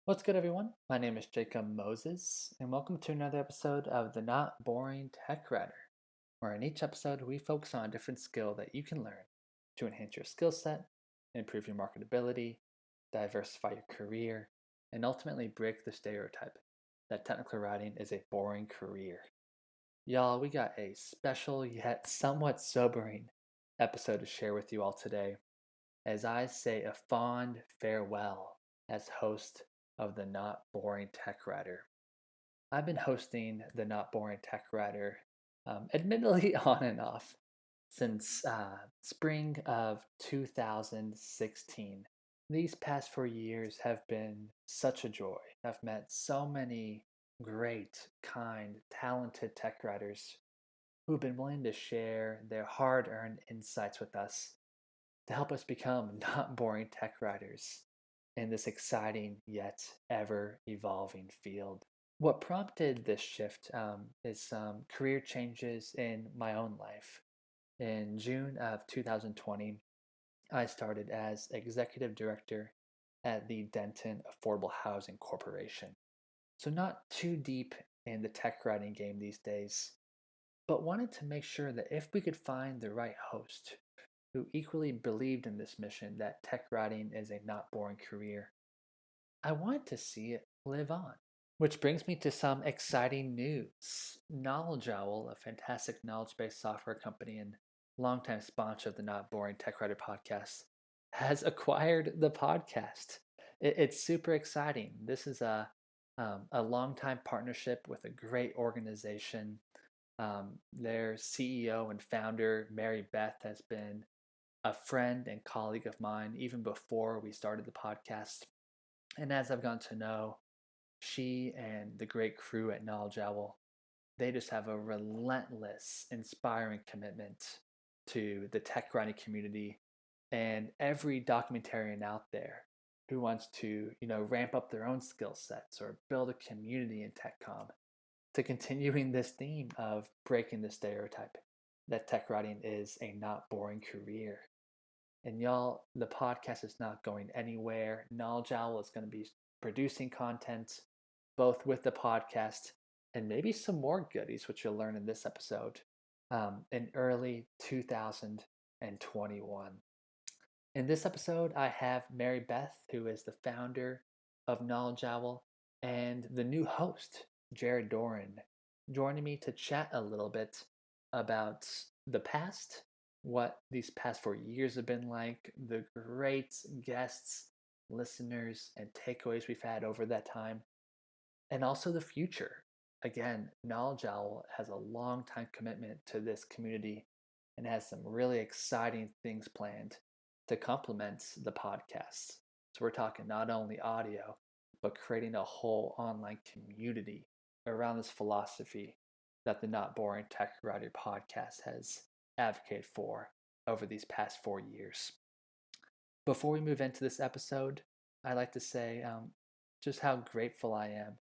What's good, everyone? My name is Jacob Moses, and welcome to another episode of the Not Boring Tech Writer, where in each episode we focus on a different skill that you can learn to enhance your skill set, improve your marketability, diversify your career, and ultimately break the stereotype that technical writing is a boring career. Y'all, we got a special yet somewhat sobering episode to share with you all today as I say a fond farewell as host of the Not Boring Tech Writer. I've been hosting the Not Boring Tech Writer, admittedly on and off, since spring of 2016. These past 4 years have been such a joy. I've met so many great, kind, talented tech writers who've been willing to share their hard earned insights with us to help us become not boring tech writers in this exciting yet ever evolving field. What prompted this shift is some career changes in my own life. In June of 2020, I started as executive director at the Denton Affordable Housing Corporation. So, not too deep in the tech writing game these days, but wanted to make sure that if we could find the right host who equally believed in this mission that tech writing is a not boring career, I wanted to see it live on. Which brings me to some exciting news. KnowledgeOwl, a fantastic knowledge based software company and longtime sponsor of the Not Boring Tech Writer podcast, has acquired the podcast. It's super exciting. This is a long time partnership with a great organization. Their CEO and founder, Marybeth, has been a friend and colleague of mine even before we started the podcast. And as I've gotten to know she and the great crew at Knowledge Owl, they just have a relentless, inspiring commitment to the tech writing community and every documentarian out there who wants to, ramp up their own skill sets or build a community in TechCom to continuing this theme of breaking the stereotype that tech writing is a not boring career. And y'all, the podcast is not going anywhere. Knowledge Owl is going to be producing content both with the podcast and maybe some more goodies, which you'll learn in this episode in early 2021. In this episode, I have Mary Beth, who is the founder of Knowledge Owl, and the new host, Jerrard Doran, joining me to chat a little bit about the past, what these past 4 years have been like, the great guests, listeners, and takeaways we've had over that time, and also the future. Again, Knowledge Owl has a long time commitment to this community and has some really exciting things planned to complement the podcasts. So we're talking not only audio, but creating a whole online community around this philosophy that the Not Boring Tech Writer podcast has advocated for over these past 4 years. Before we move into this episode, I'd like to say just how grateful I am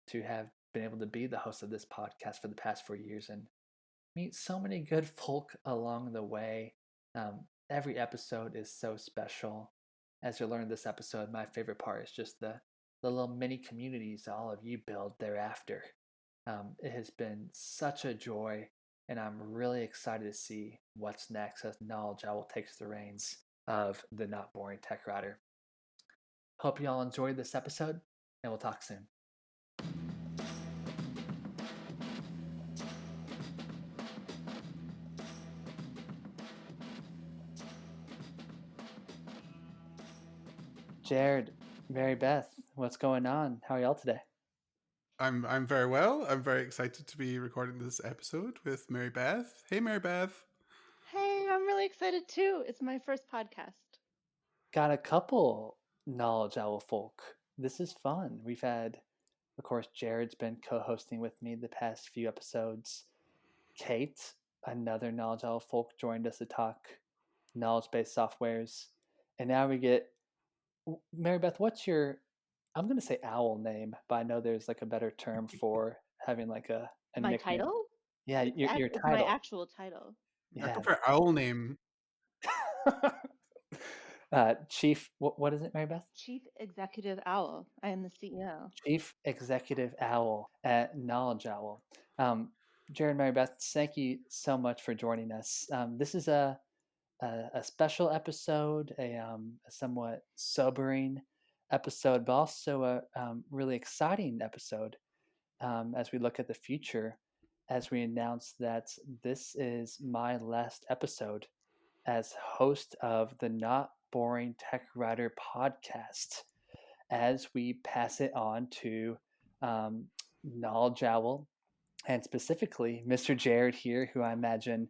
to have been able to be the host of this podcast for the past 4 years and meet so many good folk along the way. Every episode is so special. As you learn this episode, my favorite part is just the little mini communities all of you build thereafter. It has been such a joy, and I'm really excited to see what's next as Knowledge Owl takes the reins of the Not Boring Tech Writer. Hope you all enjoyed this episode, and we'll talk soon. Jerrard, Mary Beth, what's going on? How are y'all today? I'm very well. I'm very excited to be recording this episode with Mary Beth. Hey, Mary Beth. Hey, I'm really excited too. It's my first podcast. Got a couple Knowledge Owl folk. This is fun. We've had, of course, Jerrad's been co-hosting with me the past few episodes. Kate, another Knowledge Owl folk, joined us to talk knowledge-based softwares. And now we get Mary Beth, what's your, I'm going to say owl name, but I know there's like a better term for having like a My nickname. title? Yeah, your It's my title. actual title. I Yeah. prefer owl name. Chief, what is it, Mary Beth? Chief Executive Owl. I am the CEO. Chief Executive Owl at Knowledge Owl. Um, Jerrard, Mary Beth, thank you so much for joining us. This is a special episode, a somewhat sobering episode, but also a really exciting episode as we look at the future, as we announce that this is my last episode as host of the Not Boring Tech Writer podcast, as we pass it on to Knowledge Owl, and specifically Mr. Jerrard here, who I imagine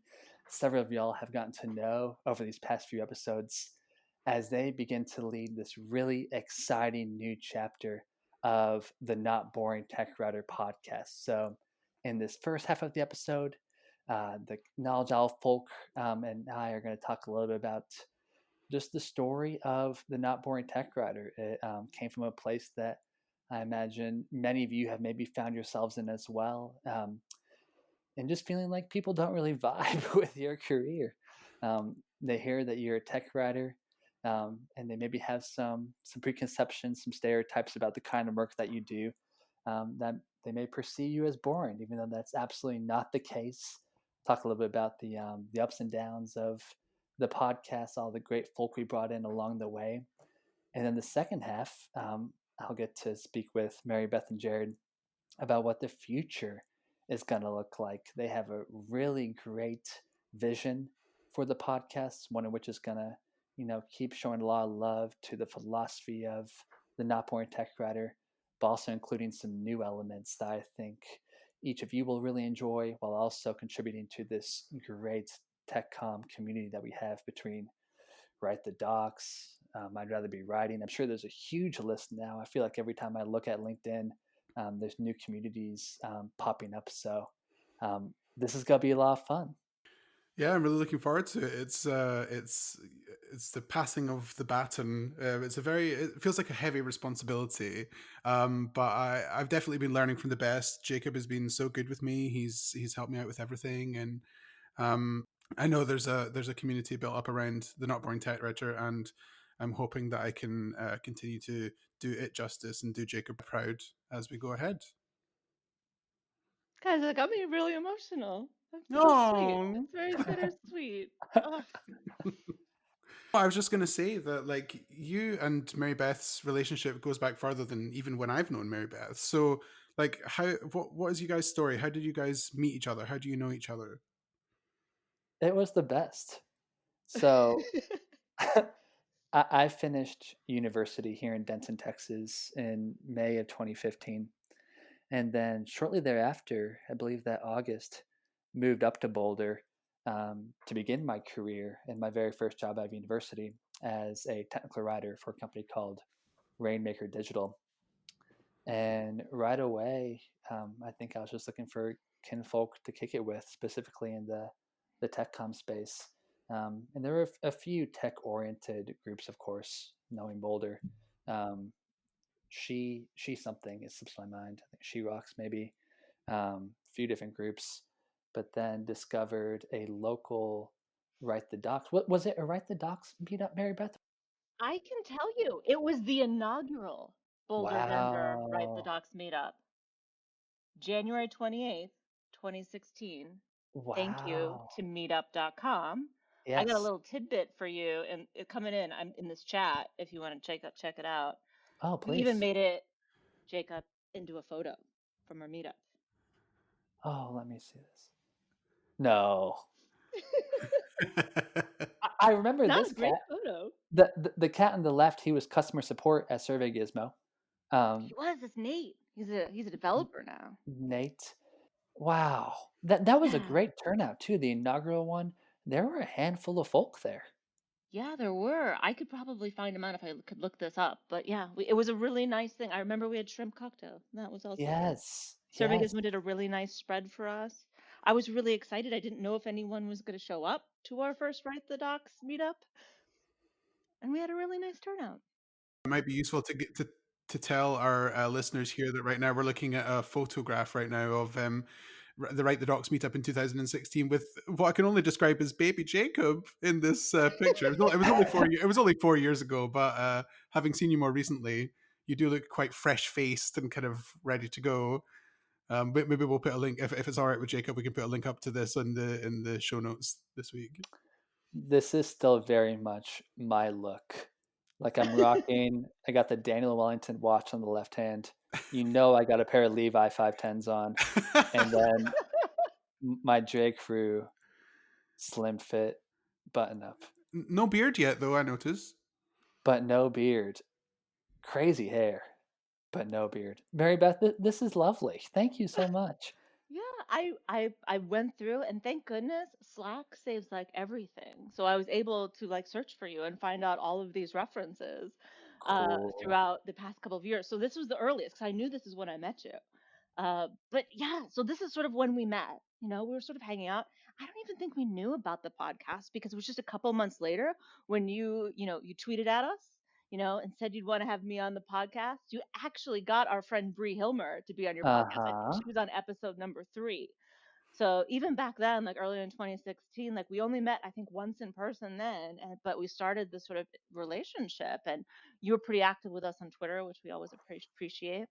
several of y'all have gotten to know over these past few episodes, as they begin to lead this really exciting new chapter of the Not Boring Tech Writer podcast. So, in this first half of the episode, the Knowledge Owl folk and I are going to talk a little bit about just the story of the Not Boring Tech Writer. It came from a place that I imagine many of you have maybe found yourselves in as well, and just feeling like people don't really vibe with your career. They hear that you're a tech writer, and they maybe have some preconceptions, some stereotypes about the kind of work that you do, that they may perceive you as boring, even though that's absolutely not the case. Talk a little bit about the ups and downs of the podcast, all the great folk we brought in along the way, and then the second half, I'll get to speak with Mary Beth and Jerrard about what the future is going to look like. They have a really great vision for the podcast, one of which is going to, keep showing a lot of love to the philosophy of the Not Boring Tech Writer, but also including some new elements that I think each of you will really enjoy, while also contributing to this great tech com community that we have between Write the Docs. I'd rather be writing. I'm sure there's a huge list now. I feel like every time I look at LinkedIn, there's new communities popping up. So this is gonna be a lot of fun. Yeah, I'm really looking forward to it. It's the passing of the baton. It feels like a heavy responsibility. But I've definitely been learning from the best. Jacob has been so good with me. He's helped me out with everything, and I know there's a community built up around the Not Boring Tech Writer, and I'm hoping that I can continue to do it justice and do Jacob proud as we go ahead. Guys, that got me really emotional. That's so sweet. No. It's very bittersweet. Oh. I was just going to say that, like, you and Mary Beth's relationship goes back further than even when I've known Mary Beth. So, like, what is you guys' story? How did you guys meet each other? How do you know each other? It was the best. So I finished university here in Denton, Texas in May of 2015. And then shortly thereafter, I believe that August, moved up to Boulder to begin my career in my very first job out of university as a technical writer for a company called Rainmaker Digital. And right away, I think I was just looking for kinfolk to kick it with, specifically in the tech com space. And there were a few tech-oriented groups, of course, knowing Boulder. She something, it slips my mind. I think She Rocks, maybe. A few different groups, but then discovered a local Write the Docs. What was it? A Write the Docs meetup, Mary Beth? I can tell you, it was the inaugural Boulder, Denver Write the Wow. Docs meetup, January 28th, 2016. Thank you Wow. to meetup.com. I got a Yes. little tidbit for you, and coming in, I'm in this chat if you want to check it out. Oh, We even please. made it, Jacob, into a photo from our meetup. Oh, let me see this. No. I remember Not this a great cat. photo. The cat on the left, he was customer support at Survey Gizmo. He was. It's Nate. He's a developer now. Nate. Wow. That was a Yeah. great turnout too, the inaugural one. There were a handful of folk there. Yeah, there were. I could probably find them out if I could look this up. But yeah, it was a really nice thing. I remember we had shrimp cocktail. That was also good. Yes. Survey Yes. Gizmo did a really nice spread for us. I was really excited. I didn't know if anyone was going to show up to our first Write the Docs meetup, and we had a really nice turnout. It might be useful to get to tell our listeners here that right now we're looking at a photograph right now of the Write the Docs meetup in 2016 with what I can only describe as baby Jacob in this picture. It was only 4 years. It was only 4 years ago, but having seen you more recently, you do look quite fresh faced and kind of ready to go. But maybe we'll put a link if it's all right with Jacob. We can put a link up to this in the show notes this week. This is still very much my look. Like I'm rocking, I got the Daniel Wellington watch on the left hand. I got a pair of Levi 510s on. And then my J. Crew slim fit button up. No beard yet, though, I notice. But no beard. Crazy hair, but no beard. Marybeth, this is lovely. Thank you so much. Yeah, I went through, and thank goodness Slack saves like everything. So I was able to like search for you and find out all of these references Cool. throughout the past couple of years. So this was the earliest because I knew this is when I met you. But yeah, so this is sort of when we met. We were sort of hanging out. I don't even think we knew about the podcast because it was just a couple months later when you tweeted at us, and said you'd want to have me on the podcast. You actually got our friend Bree Hilmer to be on your podcast. I think Uh-huh. she was on episode number 3. So even back then, like earlier in 2016, like we only met, I think, once in person then, but we started this sort of relationship, and you were pretty active with us on Twitter, which we always appreciate.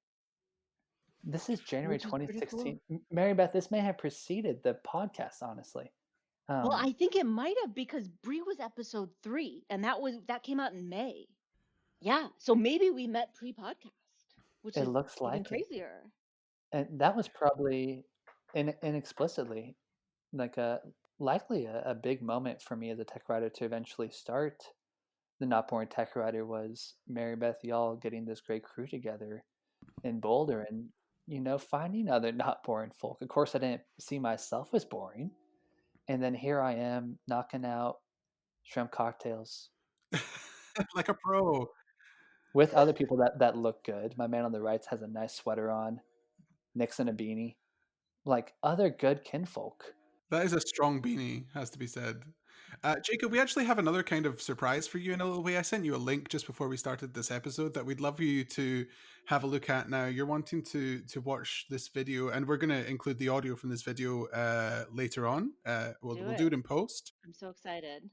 This is January Which was pretty cool. 2016. Marybeth, this may have preceded the podcast, honestly. Well, I think it might have because Bree was episode 3, and that came out in May. Yeah, so maybe we met pre-podcast, which It is looks even like it. crazier. And that was probably inexplicitly like likely a big moment for me as a tech writer to eventually start the Not Boring Tech Writer was Marybeth, y'all getting this great crew together in Boulder and finding other not boring folk. Of course, I didn't see myself as boring, and then here I am knocking out shrimp cocktails Like a pro. with other people that look good. My man on the right has a nice sweater on. Nick's in a beanie. Like other good kinfolk. That is a strong beanie, has to be said. Jacob, we actually have another kind of surprise for you in a little way. I sent you a link just before we started this episode that we'd love you to have a look at now. You're wanting to watch this video, and we're going to include the audio from this video later on. We'll do it in post. I'm so excited.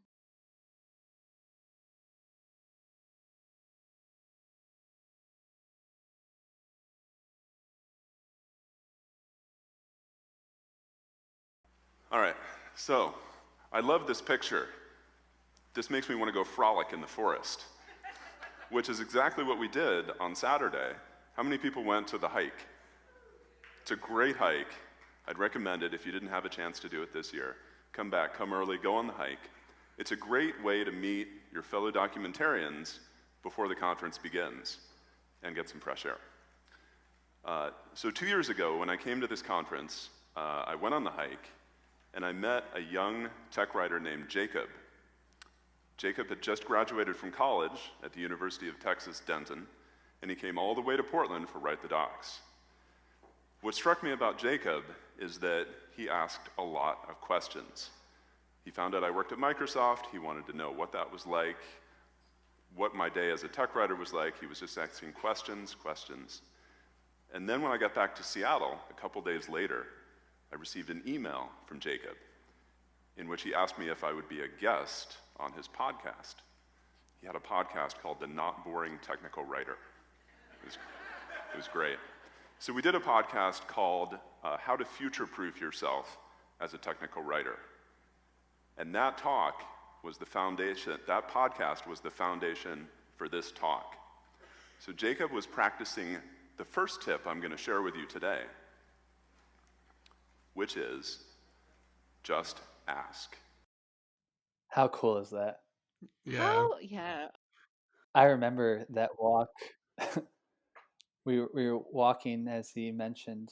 All right, so I love this picture. This makes me want to go frolic in the forest, which is exactly what we did on Saturday. How many people went to the hike? It's a great hike. I'd recommend it if you didn't have a chance to do it this year. Come back, come early, go on the hike. It's a great way to meet your fellow documentarians before the conference begins and get some fresh air. So 2 years ago, when I came to this conference, I went on the hike, and I met a young tech writer named Jacob. Jacob had just graduated from college at the University of Texas, Denton, and he came all the way to Portland for Write the Docs. What struck me about Jacob is that he asked a lot of questions. He found out I worked at Microsoft. He wanted to know what that was like, what my day as a tech writer was like. He was just asking questions. And then when I got back to Seattle, a couple days later, I received an email from Jacob in which he asked me if I would be a guest on his podcast. He had a podcast called The Not Boring Technical Writer. It was great. So we did a podcast called How to Future-Proof Yourself as a Technical Writer. And that talk was the foundation, that podcast was the foundation for this talk. So Jacob was practicing the first tip I'm going to share with you today, which is just ask. How cool is that? Yeah. Yeah. I remember that walk. we were walking, as he mentioned,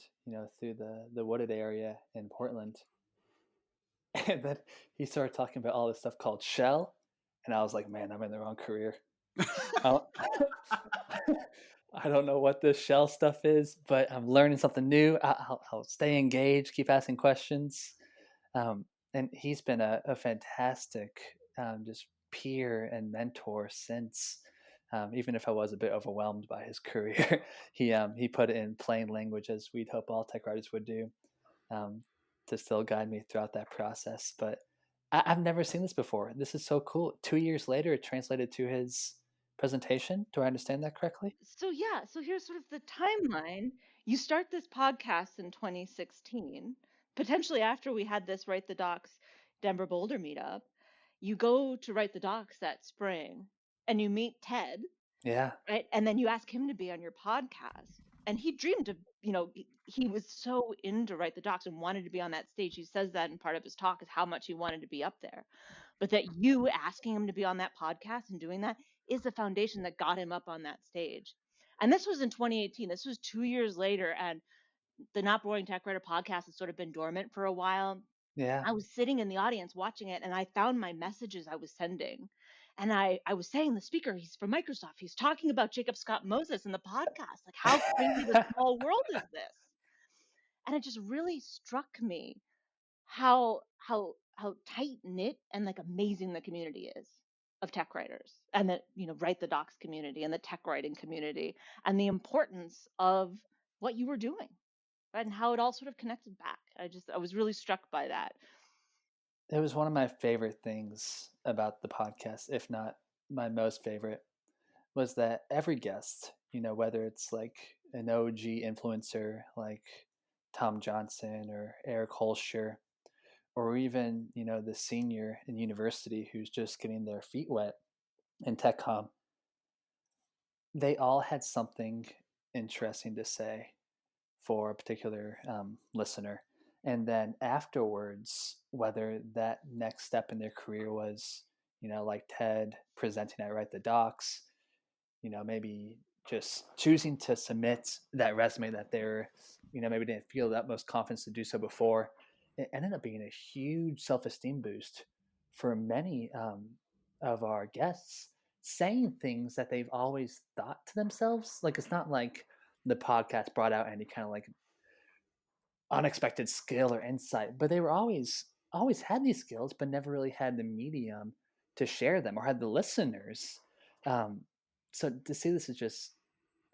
through the wooded area in Portland. And then he started talking about all this stuff called shell. And I was like, man, I'm in the wrong career. I don't know what this shell stuff is, but I'm learning something new. I'll stay engaged, keep asking questions. And he's been a fantastic just peer and mentor since. Even if I was a bit overwhelmed by his career, he put it in plain language as we'd hope all tech writers would do. to still guide me throughout that process. But I've never seen this before. This is so cool. 2 years later, it translated to his presentation. Do I understand that correctly? So yeah, so here's sort of the timeline. You start this podcast in 2016, potentially after we had this Write the Docs Denver Boulder meetup. You go to Write the Docs that spring and you meet Ted, Yeah. right? And then you ask him to be on your podcast. And he dreamed of, he was so into Write the Docs and wanted to be on that stage. He says that in part of his talk is how much he wanted to be up there. But that you asking him to be on that podcast and doing that is the foundation that got him up on that stage. And this was in 2018. This was 2 years later. And the Not Boring Tech Writer podcast has sort of been dormant for a while. Yeah. I was sitting in the audience watching it, and I found my messages I was sending. And I was saying, the speaker, he's from Microsoft. He's talking about Jacob Scott Moses in the podcast. Like, how crazy the small world is this? And it just really struck me how tight knit and like amazing the community is of tech writers, and that Write the Docs community and the tech writing community, and the importance of what you were doing, right? And how it all sort of connected back. I was really struck by that. It was one of my favorite things about the podcast, if not my most favorite, was that every guest, whether it's like an OG influencer like Tom Johnson or Eric Holscher, or even, the senior in university who's just getting their feet wet in TechCom, they all had something interesting to say for a particular listener. And then afterwards, whether that next step in their career was, like Ted presenting at Write the Docs, maybe just choosing to submit that resume that they're, maybe didn't feel that most confidence to do so before, it ended up being a huge self-esteem boost for many of our guests, saying things that they've always thought to themselves. Like, it's not like the podcast brought out any kind of like unexpected skill or insight, but they were always had these skills, but never really had the medium to share them or had the listeners. So to see this is just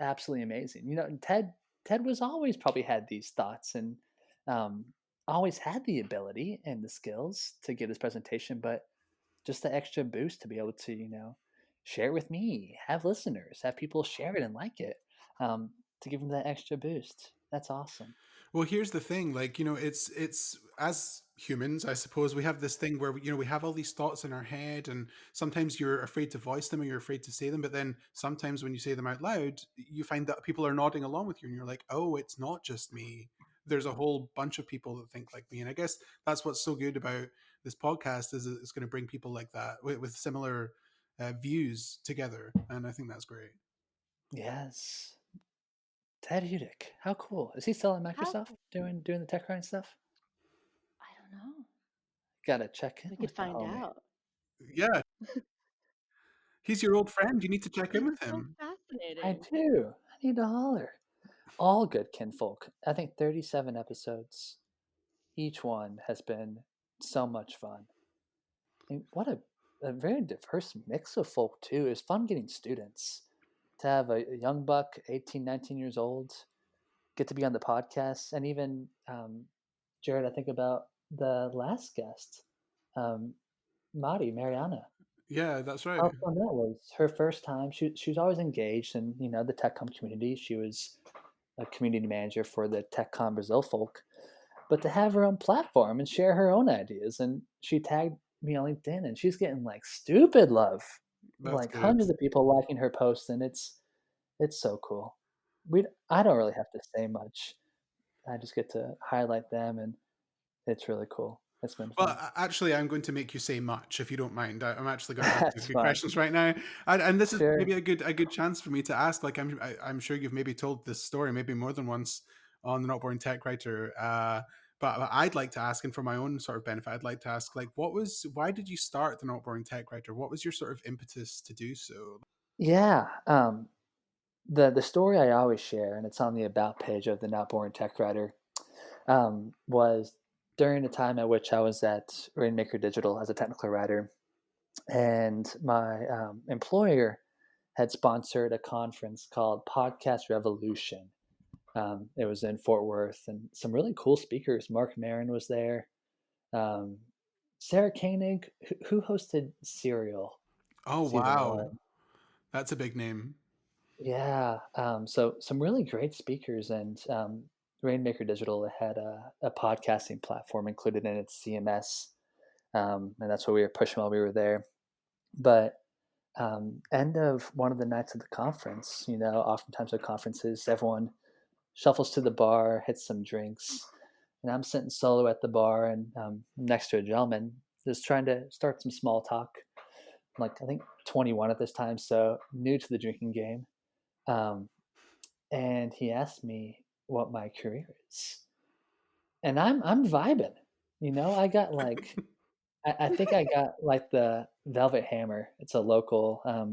absolutely amazing. Ted was always probably had these thoughts and always had the ability and the skills to give this presentation, but just the extra boost to be able to, share it with me, have listeners, have people share it and like it, to give them that extra boost. That's awesome. Well, here's the thing, like, it's as humans, I suppose, we have this thing where, we have all these thoughts in our head, and sometimes you're afraid to voice them or you're afraid to say them. But then sometimes when you say them out loud, you find that people are nodding along with you and you're like, oh, it's not just me. There's a whole bunch of people that think like me. And I guess that's what's so good about this podcast is it's going to bring people like that with similar views together. And I think that's great. Yes. Ted Hudick, how cool! Is he still at How Microsoft doing the tech grind stuff? I don't know. Gotta check in We could with the find homie. out. Yeah, he's your old friend. You need to check in It's with so him. I fascinating. do. I need to holler. All good kinfolk. I think 37 episodes. Each one has been so much fun. And what a very diverse mix of folk, too. It's fun getting students. To have a young buck, 18, 19 years old, get to be on the podcast. And even, Jerrard, I think about the last guest, um, Mariana. Yeah, that's right. How fun that was. Her first time. She was always engaged in, the TechCom community. She was a community manager for the TechCom Brazil folk. But to have her own platform and share her own ideas, and she tagged me on LinkedIn, and she's getting like stupid love, That's like good. hundreds of people liking her post, and it's so cool. I don't really have to say much. I just get to highlight them, and it's really cool. It's been Well, fun. actually, I'm going to make you say much if you don't mind. I'm actually going to ask you a That's few fun. questions right now, and this is Sure. maybe a good chance for me to ask. Like, I'm sure you've maybe told this story maybe more than once on the Not Boring Tech Writer. But I'd like to ask, and for my own sort of benefit, I'd like to ask, like, why did you start the Not Boring Tech Writer? What was your sort of impetus to do so? Yeah. The story I always share, and it's on the about page of the Not Boring Tech Writer, was during the time at which I was at Rainmaker Digital as a technical writer, and my employer had sponsored a conference called Podcast Revolution, It was in Fort Worth, and some really cool speakers. Mark Maron was there. Um, Sarah Koenig, who hosted Serial Oh, season wow. one. That's a big name. Yeah, so some really great speakers, and Rainmaker Digital had a podcasting platform included in its CMS, and that's what we were pushing while we were there. But end of one of the nights of the conference, oftentimes at conferences, everyone shuffles to the bar, hits some drinks, and I'm sitting solo at the bar and next to a gentleman, just trying to start some small talk. I'm like, I think 21 at this time, so new to the drinking game. Um, and he asked me what my career is, and I'm vibing. I got like I think I got like the Velvet Hammer. It's a local, I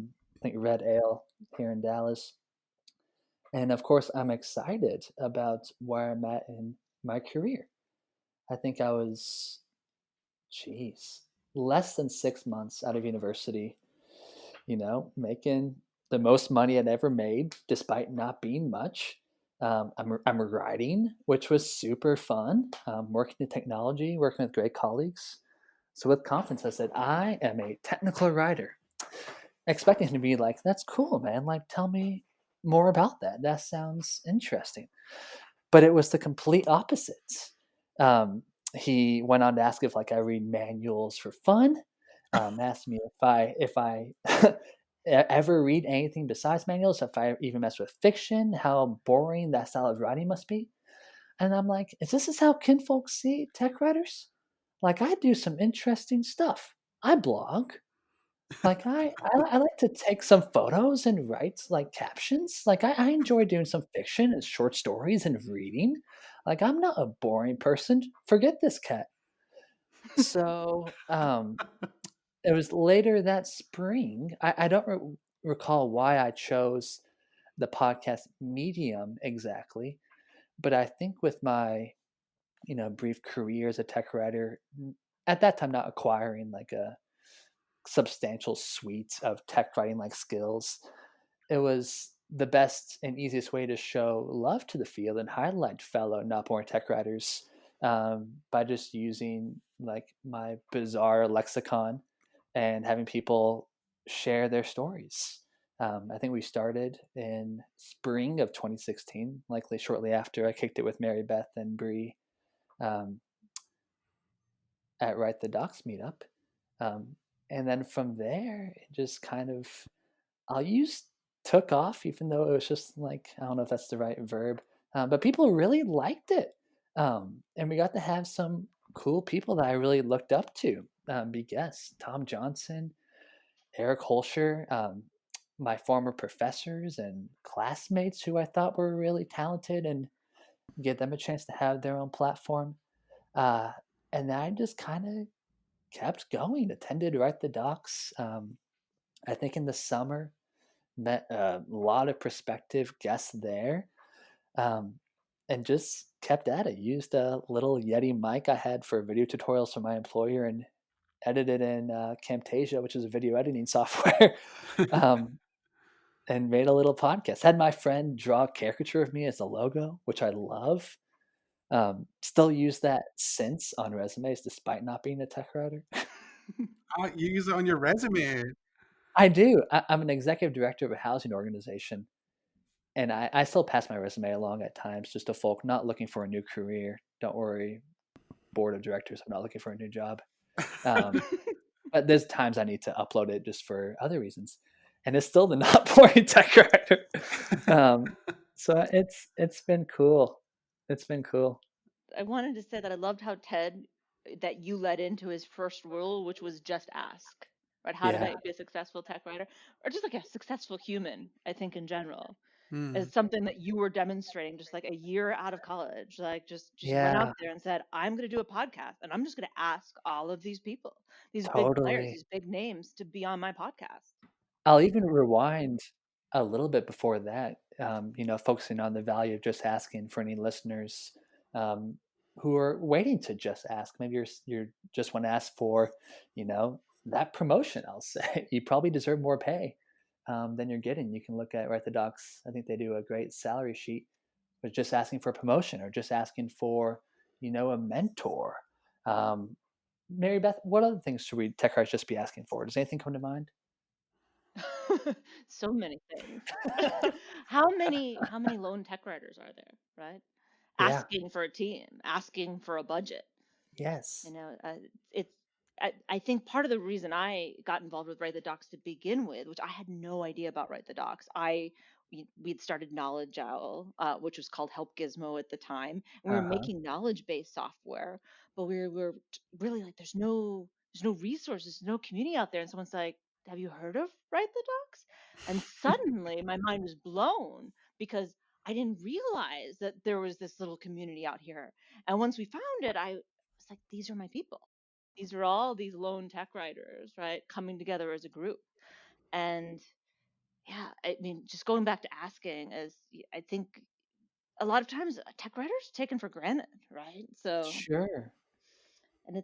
think red ale here in Dallas, and of course I'm excited about where I'm at in my career. I think I was, geez, less than 6 months out of university, making the most money I'd ever made, despite not being much. I'm writing, which was super fun. Working in technology, working with great colleagues. So with confidence, I said, I am a technical writer, expecting him to be like, that's cool, man. Like, tell me more about that. That sounds interesting. But it was the complete opposite. Um, he went on to ask if like I read manuals for fun. Asked me if I ever read anything besides manuals, if I even mess with fiction, how boring that style of writing must be. And I'm like, is this how kinfolk see tech writers? Like I do some interesting stuff. I blog. Like I like to take some photos and write like captions. Like I enjoy doing some fiction and short stories and reading. Like I'm not a boring person. Forget this cat. So it was later that spring. I don't recall why I chose the podcast medium exactly, but I think with my brief career as a tech writer, at that time not acquiring like a substantial suite of tech writing like skills, it was the best and easiest way to show love to the field and highlight fellow not born tech writers, by just using like my bizarre lexicon and having people share their stories. I think we started in spring of 2016, likely shortly after I kicked it with Marybeth and Bree, um, at Write the Docs meetup. Um, and then from there, it just kind of, I'll use took off, even though it was just like, I don't know if that's the right verb, but people really liked it. And we got to have some cool people that I really looked up to be guests. Tom Johnson, Eric Holscher, my former professors and classmates who I thought were really talented, and give them a chance to have their own platform. Uh, and then I just kind of kept going, attended Write the Docs. I think in the summer, met a lot of prospective guests there, um, and just kept at it. Used a little Yeti mic I had for video tutorials for my employer and edited in Camtasia, which is a video editing software, um, and made a little podcast. Had my friend draw a caricature of me as a logo, which I love. Still use that since on resumes, despite not being a tech writer. You use it on your resume. I do. I'm an executive director of a housing organization, and I still pass my resume along at times just to folk not looking for a new career. Don't worry, board of directors, I'm not looking for a new job. But there's times I need to upload it just for other reasons, and it's still the not boring tech writer. So it's been cool. It's been cool. I wanted to say that I loved how Ted, that you led into his first rule, which was just ask, right? How to Yeah, be a successful tech writer, or just like a successful human, I think in general. Hmm. Is something that you were demonstrating just like a year out of college. Like just went out yeah, there and said, I'm going to do a podcast and I'm just going to ask all of these people, these big players, totally. these big names to be on my podcast. I'll even rewind a little bit before that, focusing on the value of just asking for any listeners um, who are waiting to just ask. Maybe you're just want to ask for, that promotion. I'll say you probably deserve more pay than you're getting. You can look at Write the Docs. I think they do a great salary sheet was just asking for a promotion or just asking for, a mentor. Um, Mary Beth, what other things should we tech writers just be asking for? Does anything come to mind? So many things. How many lone tech writers are there, right? Yeah. Asking for a team, asking for a budget. You Yes. know, it's I think part of the reason I got involved with Write the Docs to begin with, which I had no idea about Write the Docs. We'd started KnowledgeOwl, which was called Help Gizmo at the time, and we were Uh-huh. making knowledge-based software, but really like there's no resources, no community out there, and someone's like, "Have you heard of Write the Docs?" And suddenly my mind was blown because I didn't realize that there was this little community out here. And once we found it, I was like, these are my people. These are all these lone tech writers, right? Coming together as a group. And yeah, I mean, just going back to asking I think a lot of times a tech writer's taken for granted, right? So, Sure. and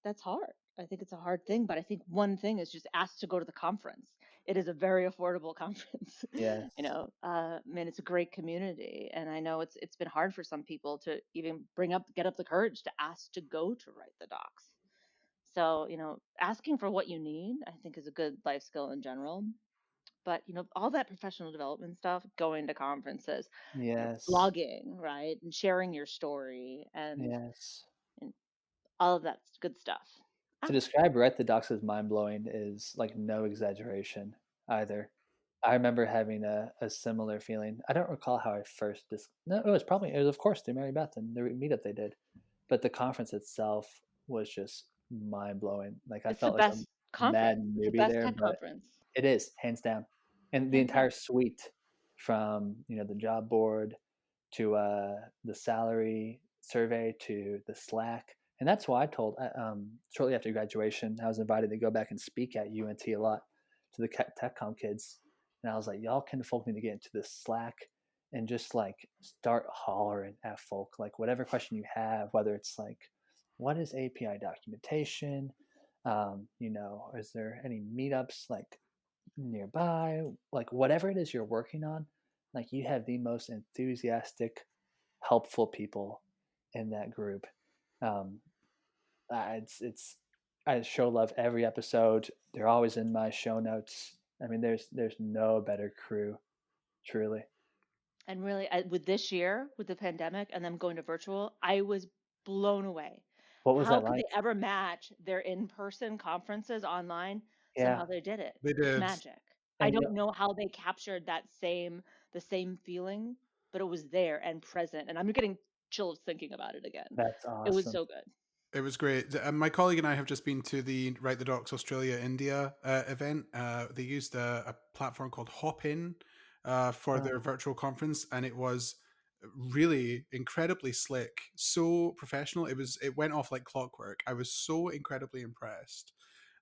that's hard. I think it's a hard thing, but I think one thing is just ask to go to the conference. It is a very affordable conference. Yes. Man, it's a great community, and I know it's been hard for some people to even get up the courage to ask to go to Write the Docs. So, asking for what you need, I think, is a good life skill in general. But, all that professional development stuff, going to conferences, Yes. blogging, right? And sharing your story Yes. and all of that's good stuff. To Ask. describe Write the Docs as mind-blowing is like no exaggeration either. I remember having a similar feeling. I don't recall how I first no, it was of course through Mary Beth and the meetup they did. But the conference itself was just mind-blowing. Like I It's the felt like a best mad conference. It's the newbie best there, tech but conference. it is hands down. And the Hands down. entire suite from, the job board to the salary survey to the Slack. And that's why I told, shortly after graduation, I was invited to go back and speak at UNT a lot to the TechCom kids. And I was like, y'all can folk need to get into this Slack and just like start hollering at folk, like whatever question you have, whether it's like, what is API documentation? Is there any meetups like nearby? Like whatever it is you're working on, like you have the most enthusiastic, helpful people in that group. Um, it's I show love every episode. They're always in my show notes. I mean, there's no better crew, truly. And really, with this year, with the pandemic and them going to virtual, I was blown away. What was How that could they like? ever match their in-person conferences online? Yeah, Somehow they did it. They It's did. magic. I and don't know how they captured the same feeling, but it was there and present. And I'm getting chills thinking about it again. that's It was awesome. so good. It was great. My colleague and I have just been to the Write the Docs Australia India event. They used a platform called Hopin for their Oh, virtual conference, and it was really incredibly slick, so professional. It went off like clockwork. I was so incredibly impressed.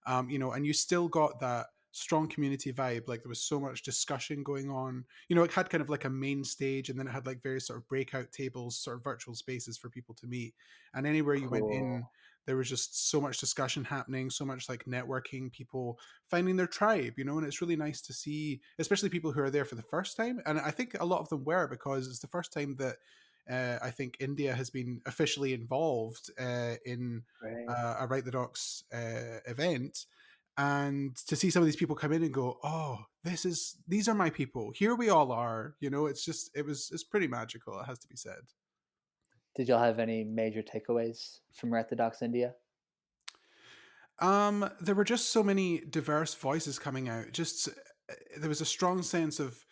And you still got that strong community vibe. Like there was so much discussion going on. It had kind of like a main stage, and then it had like various sort of breakout tables, sort of virtual spaces for people to meet. And anywhere you went cool. in, there was just so much discussion happening, so much like networking, people finding their tribe, and it's really nice to see, especially people who are there for the first time. And I think a lot of them were, because it's the first time that I think India has been officially involved in Great. a Write the Docs event, and to see some of these people come in and go, "Oh, these are my people. Here we all are." It's pretty magical. It has to be said. Did y'all have any major takeaways from Orthodox India? There were just so many diverse voices coming out. There was a strong sense of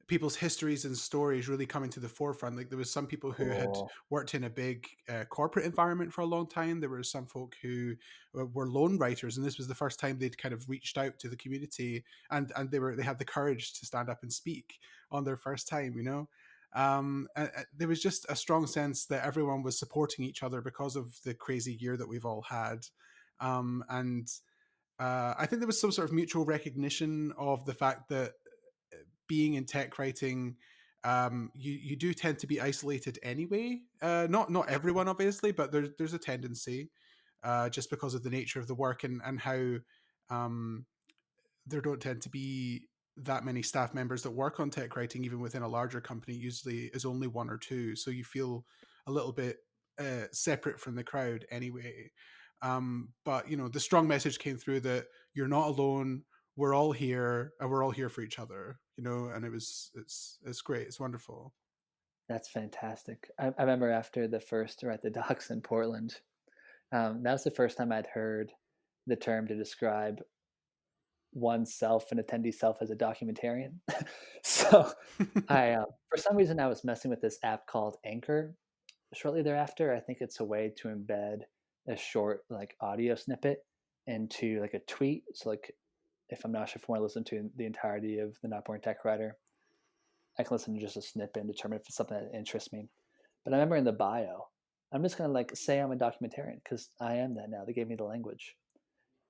people's histories and stories really coming to the forefront. Like there was some people who had Cool. worked in a big corporate environment for a long time. There were some folk who were lone writers, and this was the first time they'd kind of reached out to the community, and they had the courage to stand up and speak on their first time. There was just a strong sense that everyone was supporting each other because of the crazy year that we've all had. And I think there was some sort of mutual recognition of the fact that being in tech writing, you do tend to be isolated anyway. Not everyone, obviously, but there's a tendency, just because of the nature of the work, and how there don't tend to be that many staff members that work on tech writing, even within a larger company, usually is only one or two. So you feel a little bit separate from the crowd anyway. But the strong message came through that you're not alone. We're all here, and we're all here for each other. And it's great. It's wonderful. That's fantastic. I remember after the first Write the Docs in Portland, that was the first time I'd heard the term to describe oneself and attendee self as a documentarian. So for some reason, I was messing with this app called Anchor. Shortly thereafter, I think it's a way to embed a short audio snippet into a tweet. So if I'm not sure if I want to listen to the entirety of the Not Boring Tech Writer, I can listen to just a snippet and determine if it's something that interests me. But I remember in the bio, I'm just gonna say I'm a documentarian because I am that now. They gave me the language.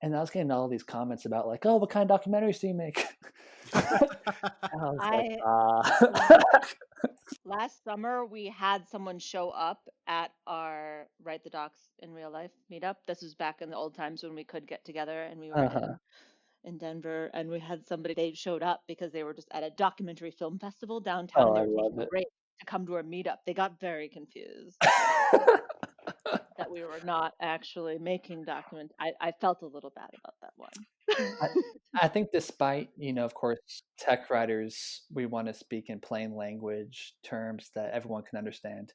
And I was getting all these comments about oh, what kind of documentaries do you make? And I was Last summer, we had someone show up at our Write the Docs in Real Life meetup. This was back in the old times when we could get together, and we were in Denver, and we had somebody, they showed up because they were just at a documentary film festival downtown, and they were taking a break to come to our meetup. They got very confused that we were not actually making documents. I felt a little bad about that one. I think despite, of course, tech writers, we want to speak in plain language terms that everyone can understand.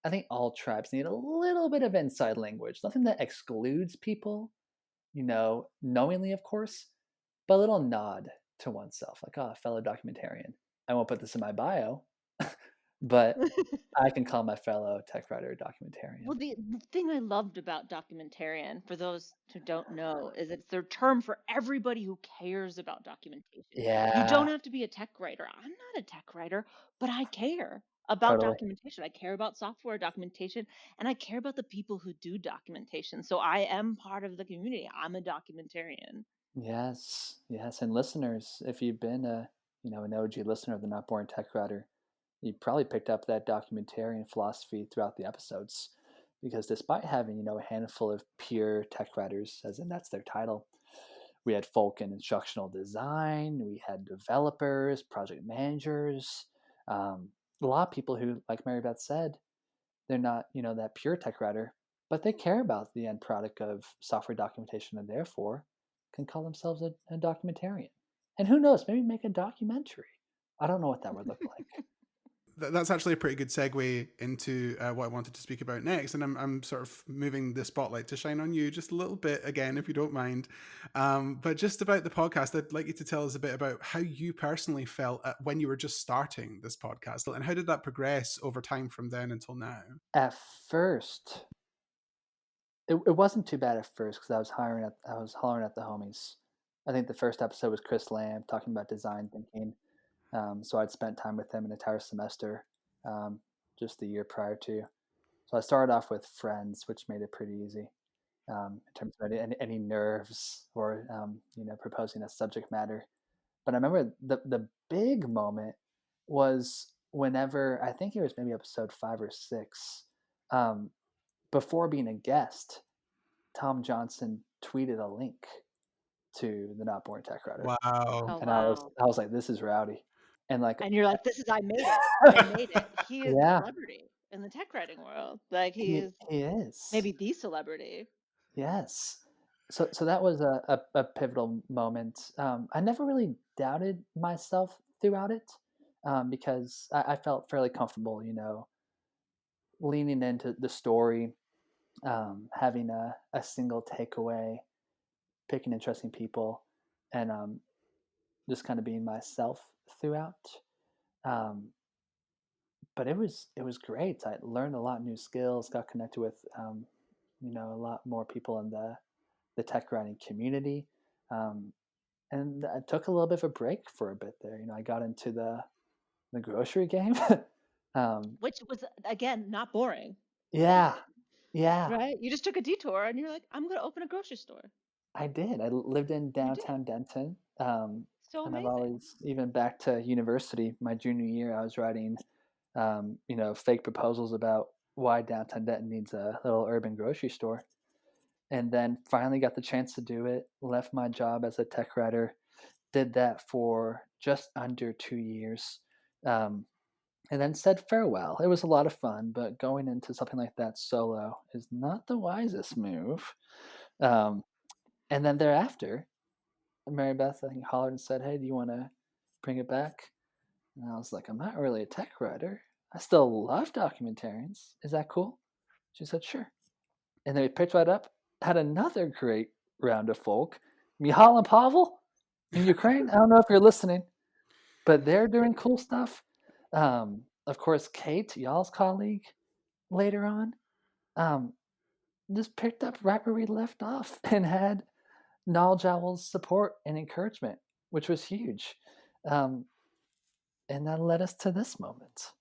I think all tribes need a little bit of inside language, nothing that excludes people, knowingly, of course, but a little nod to oneself, fellow documentarian. I won't put this in my bio, but I can call my fellow tech writer a documentarian. Well, the thing I loved about documentarian, for those who don't know, is it's their term for everybody who cares about documentation. Yeah. You don't have to be a tech writer. I'm not a tech writer, but I care about documentation. I care about software documentation, and I care about the people who do documentation. So I am part of the community. I'm a documentarian. Yes. And listeners, if you've been an OG listener of the Not Boring Tech Writer, you probably picked up that documentarian philosophy throughout the episodes, because despite having a handful of pure tech writers, as in that's their title, we had folk in instructional design, we had developers, project managers, a lot of people who, like Marybeth said, they're not that pure tech writer, but they care about the end product of software documentation, and therefore can call themselves a documentarian. And who knows, maybe make a documentary. I don't know what that would look like. That's actually a pretty good segue into what I wanted to speak about next. And I'm sort of moving the spotlight to shine on you just a little bit again, if you don't mind. But just about the podcast, I'd like you to tell us a bit about how you personally felt when you were just starting this podcast, and how did that progress over time from then until now? At first, it wasn't too bad at first, because I was hollering at the homies. I think the first episode was Chris Lamb talking about design thinking. So I'd spent time with him an entire semester, just the year prior to. So I started off with friends, which made it pretty easy in terms of any nerves or proposing a subject matter. But I remember the big moment was whenever, I think it was maybe episode 5 or 6, before being a guest, Tom Johnson tweeted a link to the Not Boring Tech Writer. Wow. Oh, And wow. I was like, this is rowdy. And you're like, I made it. I made it. He is a celebrity in the tech writing world. He is maybe the celebrity. Yes. So that was a pivotal moment. I never really doubted myself throughout it, because I felt fairly comfortable, leaning into the story, having a single takeaway, picking interesting people, and just kind of being myself throughout. But it was great. I learned a lot of new skills, got connected with a lot more people in the tech writing community, and I took a little bit of a break for a bit there. I got into the grocery game, which was, again, not boring. Yeah. Right? You just took a detour and you're like, I'm going to open a grocery store. I did. I lived in downtown Denton. So and amazing. I've always, even back to university, my junior year, I was writing, fake proposals about why downtown Denton needs a little urban grocery store. And then finally got the chance to do it, left my job as a tech writer, did that for just under 2 years, um, and then said farewell. It was a lot of fun, but going into something like that solo is not the wisest move. Um, and then thereafter, Mary Beth, I think, hollered and said, "Hey, do you want to bring it back?" And I was like, "I'm not really a tech writer. I still love documentarians. Is that cool?" She said, "Sure." And then we picked right up, had another great round of folk. Mihal and Pavel in Ukraine. I don't know if you're listening, but they're doing cool stuff. Of course, Kate, y'all's colleague, later on, um, just picked up right where we left off and had Knowledge Owl's support and encouragement, which was huge. Um, and that led us to this moment.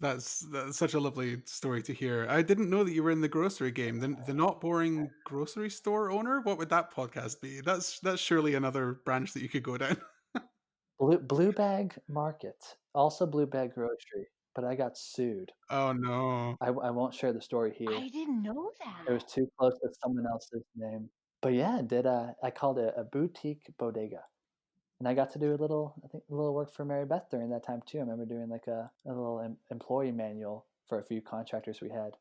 That's such a lovely story to hear. I didn't know that you were in the grocery game. The not boring grocery store owner. What would that podcast be? That's surely another branch that you could go down. Blue Bag Market, also Blue Bag Grocery, but I got sued. Oh no. I won't share the story here. I didn't know It was that. too close to someone else's name. But yeah, I called it a boutique bodega. And I got to do a little work for Mary Beth during that time too. I remember doing like a little employee manual for a few contractors we had.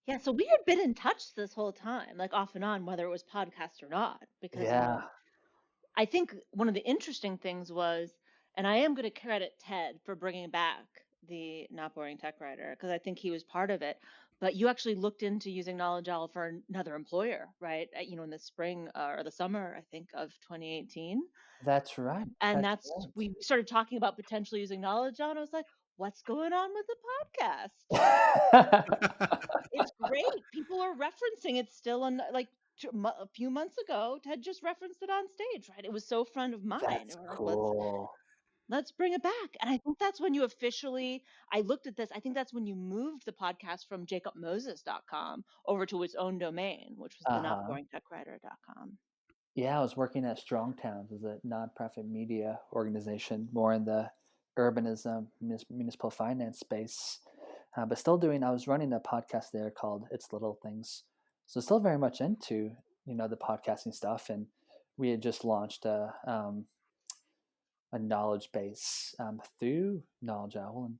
Yeah, so we had been in touch this whole time, like off and on, whether it was podcast or not, because Yeah, I think one of the interesting things was, and I am going to credit Ted for bringing back the Not Boring Tech Writer, because I think he was part of it. But you actually looked into using Knowledge Owl for another employer, right? In the spring or the summer, I think, of 2018. that's right. And That's we started talking about potentially using Knowledge Owl. And I was like, what's going on with the podcast? right. It's great. People are referencing it still on like a few months ago. Ted just referenced it on stage, right? It was so front of mind. That's And we're like, cool. let's bring it back. And I think that's when you officially, I looked at this, I think that's when you moved the podcast from jacobmoses.com over to its own domain, which was the Uh-huh. notboringtechwriter.com. Yeah, I was working at Strong Towns as a nonprofit media organization, more in the urbanism, municipal finance space, but still doing. I was running a podcast there called "It's Little Things," so still very much into the podcasting stuff. And we had just launched a knowledge base through Knowledge Owl, and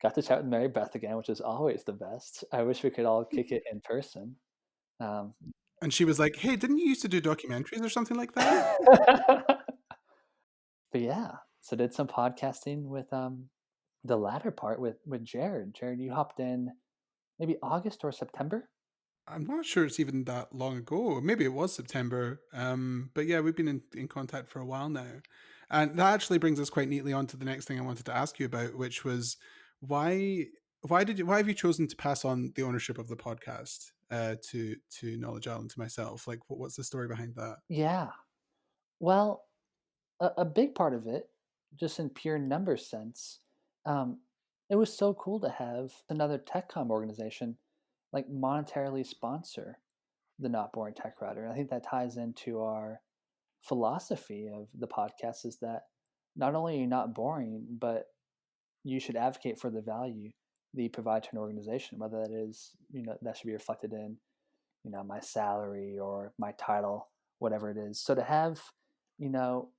got to chat with Mary Beth again, which is always the best. I wish we could all kick it in person. Um, And she was like, "Hey, didn't you used to do documentaries or something like that?" But yeah, so did some podcasting with the latter part with Jerrard. Jerrard, you hopped in maybe August or September. I'm not sure it's even that long ago. Maybe it was September. But yeah, we've been in contact for a while now. And that actually brings us quite neatly on to the next thing I wanted to ask you about, which was why why have you chosen to pass on the ownership of the podcast to Knowledge Island, to myself? Like what's the story behind that? Yeah, well, a big part of it, just in pure numbers sense, um, it was so cool to have another TechCom organization like monetarily sponsor the Not Boring Tech Router. I think that ties into our philosophy of the podcast is that not only are you not boring, but you should advocate for the value that you provide to an organization, whether that is, that should be reflected in, my salary or my title, whatever it is. So to have, you know,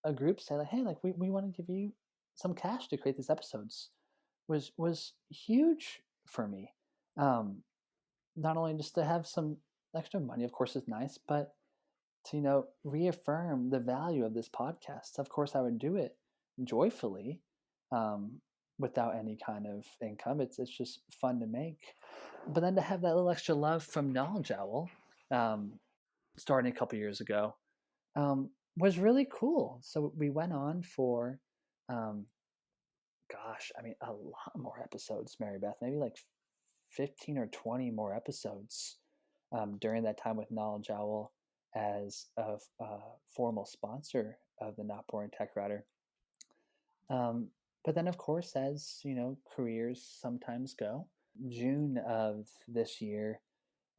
a group say like, hey, like we want to give you some cash to create these episodes was huge for me. Um, Not only just to have some extra money, of course, is nice, but to reaffirm the value of this podcast. Of course, I would do it joyfully, um, without any kind of income. It's just fun to make. But then to have that little extra love from Knowledge Owl, um, starting a couple years ago, was really cool. So we went on for, um, gosh, I mean, a lot more episodes, Mary Beth, maybe like 15 or 20 more episodes during that time with Knowledge Owl as a formal sponsor of the Not Boring Tech Router. Um, but then, of course, as careers sometimes go, June of this year,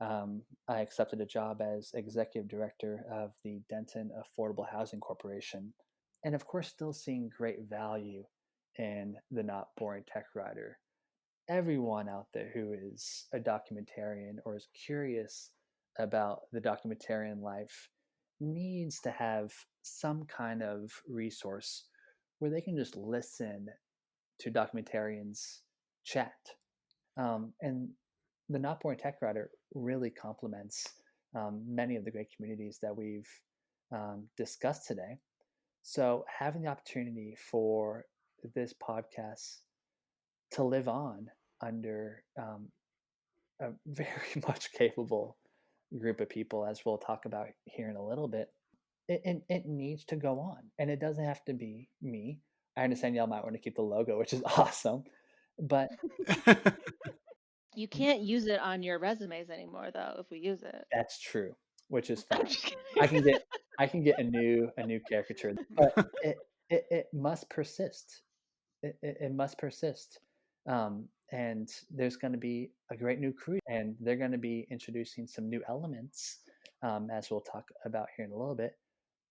I accepted a job as executive director of the Denton Affordable Housing Corporation. And of course, still seeing great value in the Not Boring Tech Router. Everyone out there who is a documentarian or is curious about the documentarian life needs to have some kind of resource where they can just listen to documentarians chat. And the Not Boring Tech Writer really complements many of the great communities that we've discussed today. So, having the opportunity for this podcast to live on under a very much capable group of people, as we'll talk about here in a little bit, it needs to go on. And it doesn't have to be me. I understand y'all might want to keep the logo, which is awesome. But You can't use it on your resumes anymore, though, if we use it. that's true, which is I'm fine. just kidding. I can get a new caricature, but it must persist. It must persist. And there's going to be a great new crew, and they're going to be introducing some new elements, as we'll talk about here in a little bit,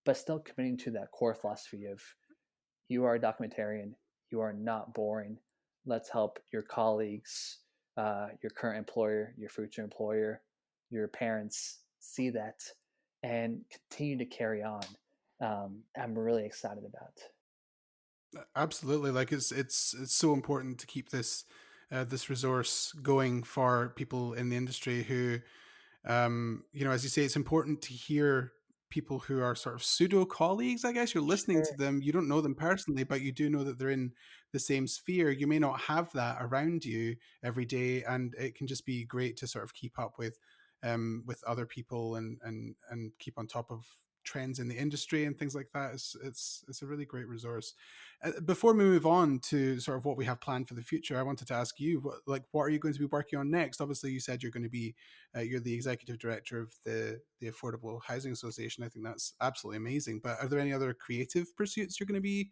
but still committing to that core philosophy of you are a documentarian, you are not boring. Let's help your colleagues, your current employer, your future employer, your parents see that and continue to carry on. I'm really excited about. Absolutely, like it's so important to keep this resource going for people in the industry who, as you say, it's important to hear people who are sort of pseudo colleagues. I guess you're listening Sure. to them, you don't know them personally, but you do know that they're in the same sphere. You may not have that around you every day, and it can just be great to sort of keep up with other people and keep on top of trends in the industry and things like that. It's a really great resource. Before we move on to sort of what we have planned for the future, I wanted to ask you, what are you going to be working on next? Obviously, you said you're going to be you're the executive director of the Affordable Housing Association. I think that's absolutely amazing. But are there any other creative pursuits you're going to be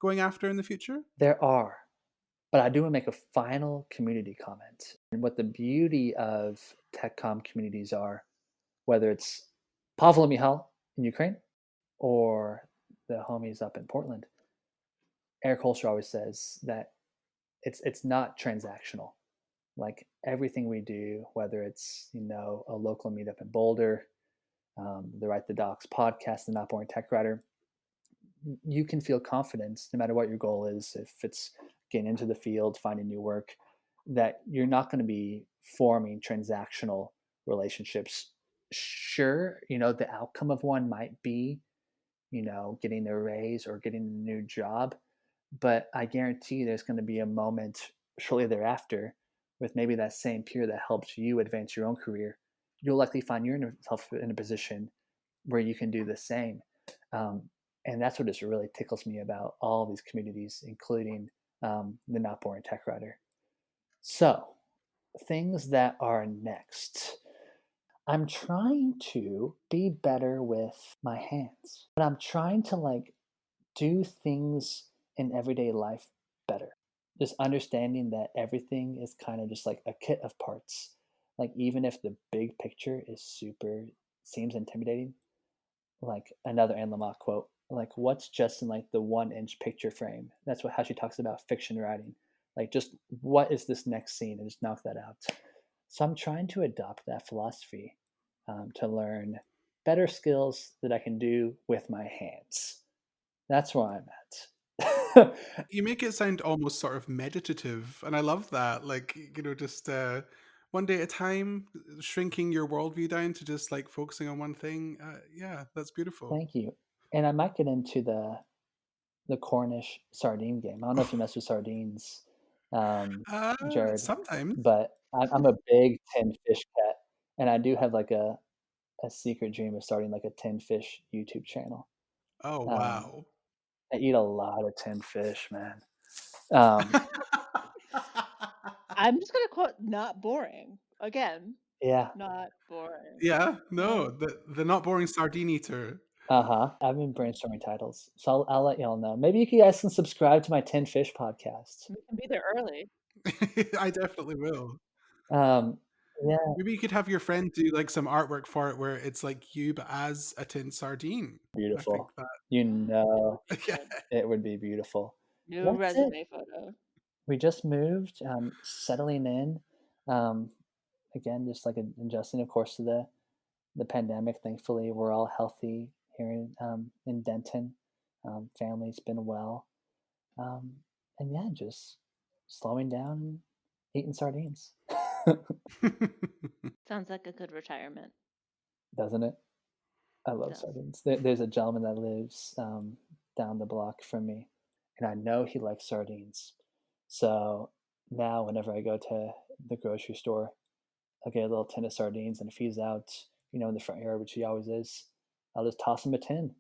going after in the future? There are, but I do want to make a final community comment. And what the beauty of TechCom communities are, whether it's Pavel and Michal in Ukraine or the homies up in Portland, Eric Holster always says that it's not transactional. Like everything we do, whether it's a local meetup in Boulder, the Write the Docs podcast, the Not Boring Tech Writer, you can feel confidence no matter what your goal is. If it's getting into the field, finding new work, that you're not going to be forming transactional relationships. Sure, the outcome of one might be, getting a raise or getting a new job, but I guarantee there's going to be a moment shortly thereafter with maybe that same peer that helped you advance your own career. You'll likely find yourself in a position where you can do the same. Um, and that's what just really tickles me about all these communities, including the Not Boring Tech Writer. So, things that are next. I'm trying to be better with my hands, but I'm trying to do things in everyday life better. Just understanding that everything is kind of just like a kit of parts. Like even if the big picture seems intimidating, like another Anne Lamott quote, like what's just in like the 1-inch picture frame. That's how she talks about fiction writing. Like just what is this next scene and just knock that out. So I'm trying to adopt that philosophy to learn better skills that I can do with my hands. That's where I'm at. You make it sound almost sort of meditative, and I love that. Like, just one day at a time, shrinking your worldview down to just like focusing on one thing. Yeah, that's beautiful. Thank you. And I might get into the Cornish sardine game. I don't know if you mess with sardines, Jerrard, Sometimes. but I'm a big tin fish cat, and I do have like a secret dream of starting like a tin fish YouTube channel. Oh, Um, wow. I eat a lot of tin fish, man. Um, I'm just gonna quote "not boring" again. yeah. Not boring. Yeah, no, the not boring sardine eater. I've been brainstorming titles, so I'll let y'all know. Maybe you guys can subscribe to my Tin Fish podcast. We can be there early. I definitely will. Um, yeah, Maybe you could have your friend do like some artwork for it where it's like you but as a tin sardine. I think beautiful. that That would be yeah. good. It would be beautiful. New That's it. resume photo. We just moved, settling in. Um, again, just like adjusting, of course, to the pandemic. Thankfully, we're all healthy here in Denton. Family's been well. Um, and yeah, just slowing down and eating sardines. Sounds like a good retirement. Doesn't it? I It love does. sardines. There's a gentleman that lives down the block from me, and I know he likes sardines. So now, whenever I go to the grocery store, I'll get a little tin of sardines, and if he's out, in the front yard, which he always is, I'll just toss him a tin.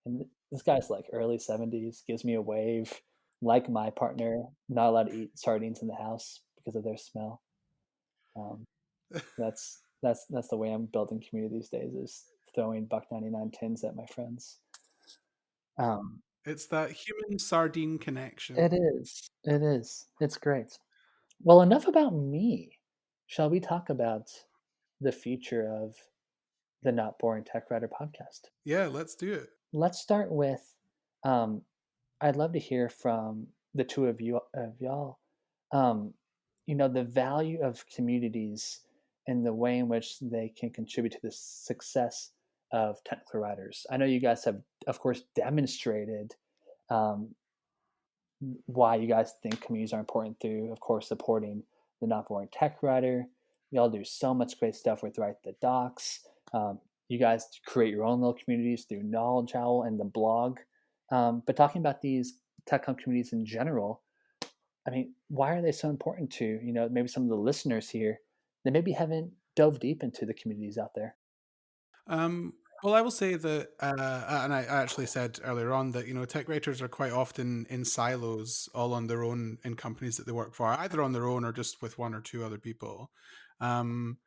And this guy's like early 70s, gives me a wave. Like my partner, not allowed to eat sardines in the house because of their smell. Um, that's the way I'm building community these days, is throwing $1.99 tins at my friends. It's that human sardine connection. It is. It is. It's great. Well, enough about me. Shall we talk about the future of the Not Boring Tech Writer podcast? Yeah, let's do it. Let's start with um, I'd love to hear from the two of y'all. Um, the value of communities and the way in which they can contribute to the success of technical writers. I know you guys have, of course, demonstrated um, why you guys think communities are important through, of course, supporting the Not Boring Tech Writer. Y'all do so much great stuff with Write the Docs. You guys create your own little communities through KnowledgeOwl and the blog. But talking about these tech communities in general, I mean, why are they so important to, maybe some of the listeners here that maybe haven't dove deep into the communities out there? Well, I will say that, and I actually said earlier on that tech writers are quite often in silos, all on their own in companies that they work for, either on their own or just with one or two other people. Um,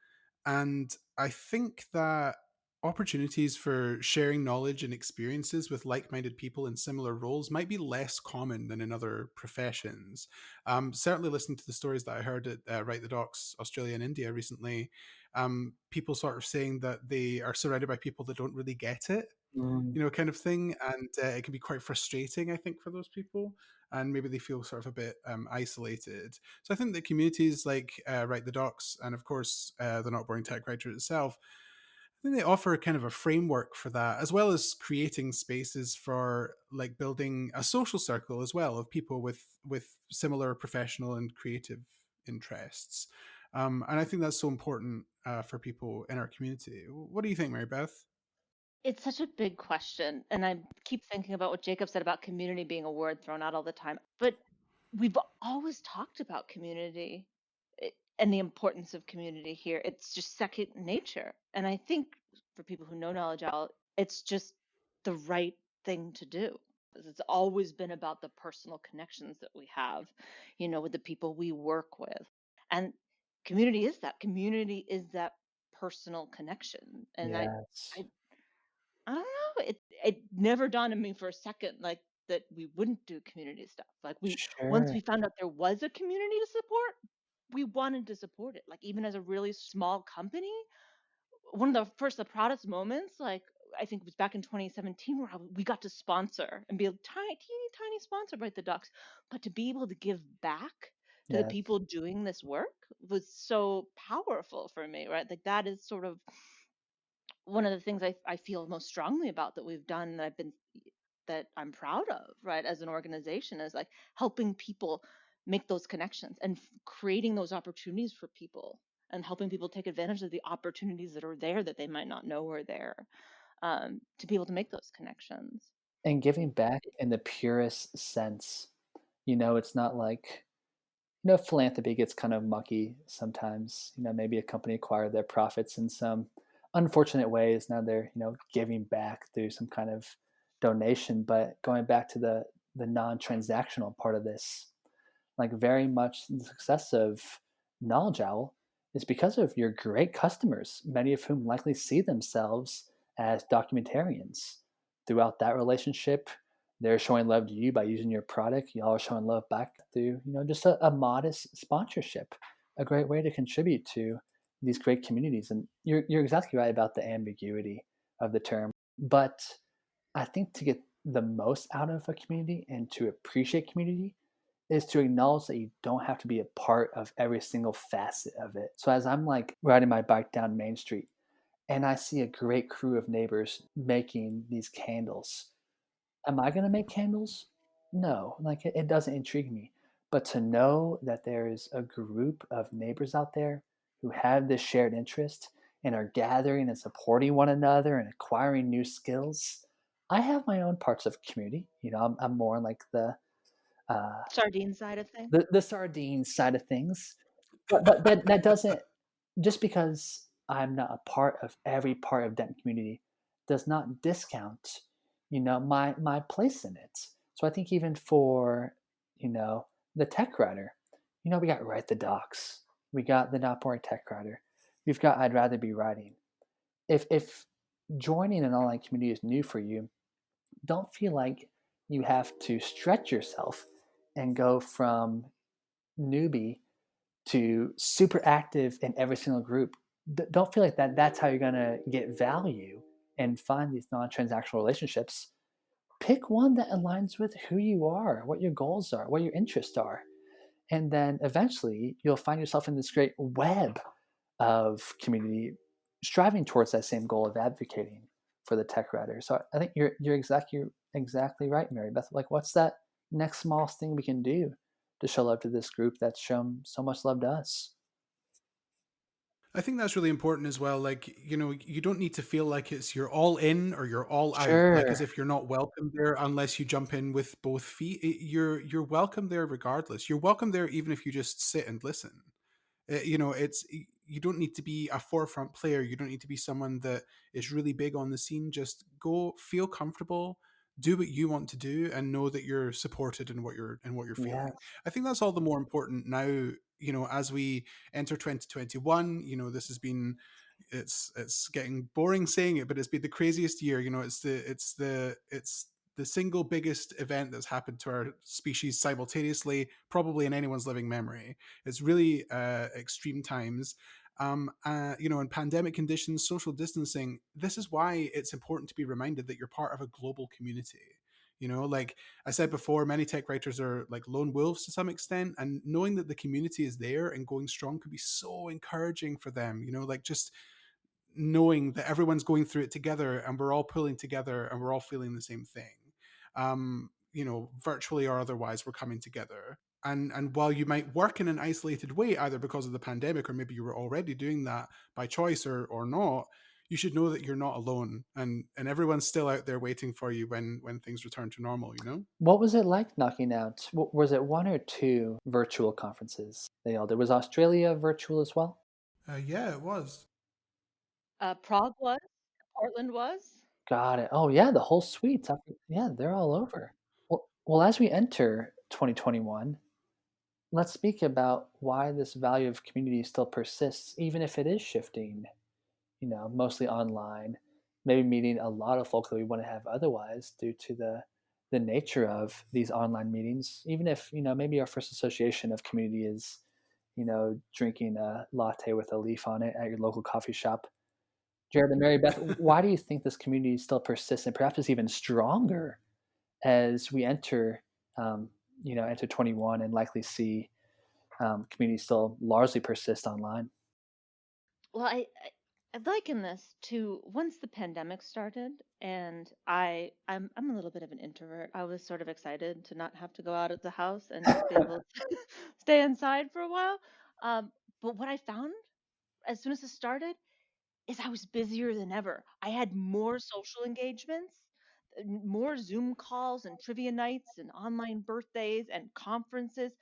and I think that opportunities for sharing knowledge and experiences with like-minded people in similar roles might be less common than in other professions. Certainly listening to the stories that I heard at Write the Docs Australia and India recently, people sort of saying that they are surrounded by people that don't really get it, Mm, kind of thing. And it can be quite frustrating, I think, for those people. And maybe they feel sort of a bit isolated. So I think that communities like Write the Docs and, of course, the Not Boring Tech Writer itself, I think they offer kind of a framework for that, as well as creating spaces for like building a social circle as well of people with similar professional and creative interests. And I think that's so important for people in our community. What do you think, Mary Beth? It's such a big question. And I keep thinking about what Jacob said about community being a word thrown out all the time. But we've always talked about community and the importance of community here. It's just second nature. And I think for people who know Knowledge Owl, it's just the right thing to do. It's always been about the personal connections that we have, with the people we work with. And community is that. Community is that personal connection. And yes. I I don't know. It never dawned on me for a second like that we wouldn't do community stuff. Like once Sure. we found out there was a community to support, we wanted to support it. Like even as a really small company, one of the proudest moments, like I think it was back in 2017, where we got to sponsor and be a tiny, teeny, tiny sponsor by the Ducks, but to be able to give back to the Yes. people doing this work was so powerful for me, right? Like that is sort of one of the things I feel most strongly about that we've done that I'm proud of, right, as an organization is like helping people make those connections and creating those opportunities for people and helping people take advantage of the opportunities that are there that they might not know are there, to be able to make those connections. And giving back in the purest sense. It's not like, philanthropy gets kind of mucky sometimes. Maybe a company acquired their profits in some unfortunate ways. Now they're, giving back through some kind of donation. But going back to the non-transactional part of this, like very much the success of Knowledge Owl is because of your great customers, many of whom likely see themselves as documentarians. Throughout that relationship, they're showing love to you by using your product. Y'all are showing love back through, just a modest sponsorship, a great way to contribute to these great communities. And you're exactly right about the ambiguity of the term. But I think to get the most out of a community and to appreciate community is to acknowledge that you don't have to be a part of every single facet of it. So as I'm like riding my bike down Main Street and I see a great crew of neighbors making these candles. Am I gonna make candles? No, like, it doesn't intrigue me, but to know that there is a group of neighbors out there who have this shared interest and are gathering and supporting one another and acquiring new skills. I have my own parts of community, I'm more like uh, Sardine side of things. the sardine side of things, but that doesn't just because I'm not a part of every part of that community does not discount, my place in it. So I think even for, you know, the tech writer, we got Write the Docs, we got the Not Boring Tech Writer, we've got I'd Rather Be Writing. If joining an online community is new for you, don't feel like you have to stretch yourself and go from newbie to super active in every single group. Don't feel like that's how you're going to get value and find these non-transactional relationships. Pick one that aligns with who you are, what your goals are, what your interests are, and then eventually you'll find yourself in this great web of community striving towards that same goal of advocating for the tech writer. So I think you're exactly right, Mary Beth. Like, what's that next smallest thing we can do to show love to this group that's shown so much love to us? I think that's really important as well. Like, you don't need to feel like it's you're all in or you're all out, like as Sure. if you're not welcome there unless you jump in with both feet. You're welcome there regardless. You're welcome there even if you just sit and listen. You don't need to be a forefront player. You don't need to be someone that is really big on the scene. Just go, feel comfortable, do what you want to do, and know that you're supported in what you're feeling. Yes. I think that's all the more important now. As we enter 2021, this has been it's getting boring saying it, but it's been the craziest year. It's the single biggest event that's happened to our species simultaneously, probably in anyone's living memory. It's really extreme times. In pandemic conditions, social distancing, this is why it's important to be reminded that you're part of a global community. Like I said before, many tech writers are like lone wolves to some extent, and knowing that the community is there and going strong can be so encouraging for them. Like just knowing that everyone's going through it together and we're all pulling together and we're all feeling the same thing. Virtually or otherwise, we're coming together. And while you might work in an isolated way, either because of the pandemic or maybe you were already doing that by choice or not, you should know that you're not alone, and everyone's still out there waiting for you when things return to normal. What was it like knocking out? Was it one or two virtual conferences they all did? Was Australia virtual as well? Yeah, it was. Prague was, Portland was. Got it. Oh yeah, the whole suite. Yeah, they're all over. Well, as we enter 2021, let's speak about why this value of community still persists, even if it is shifting, mostly online, maybe meeting a lot of folk that we wouldn't have otherwise due to the nature of these online meetings. Even if, maybe our first association of community is, drinking a latte with a leaf on it at your local coffee shop. Jerrard and Mary Beth, why do you think this community still persists and perhaps is even stronger as we enter 21 and likely see communities still largely persist online? Well, I liken this to once the pandemic started, and I'm a little bit of an introvert. I was sort of excited to not have to go out of the house and just be able to stay inside for a while. Um, but what I found as soon as it started is I was busier than ever. I had more social engagements, more Zoom calls and trivia nights and online birthdays and conferences.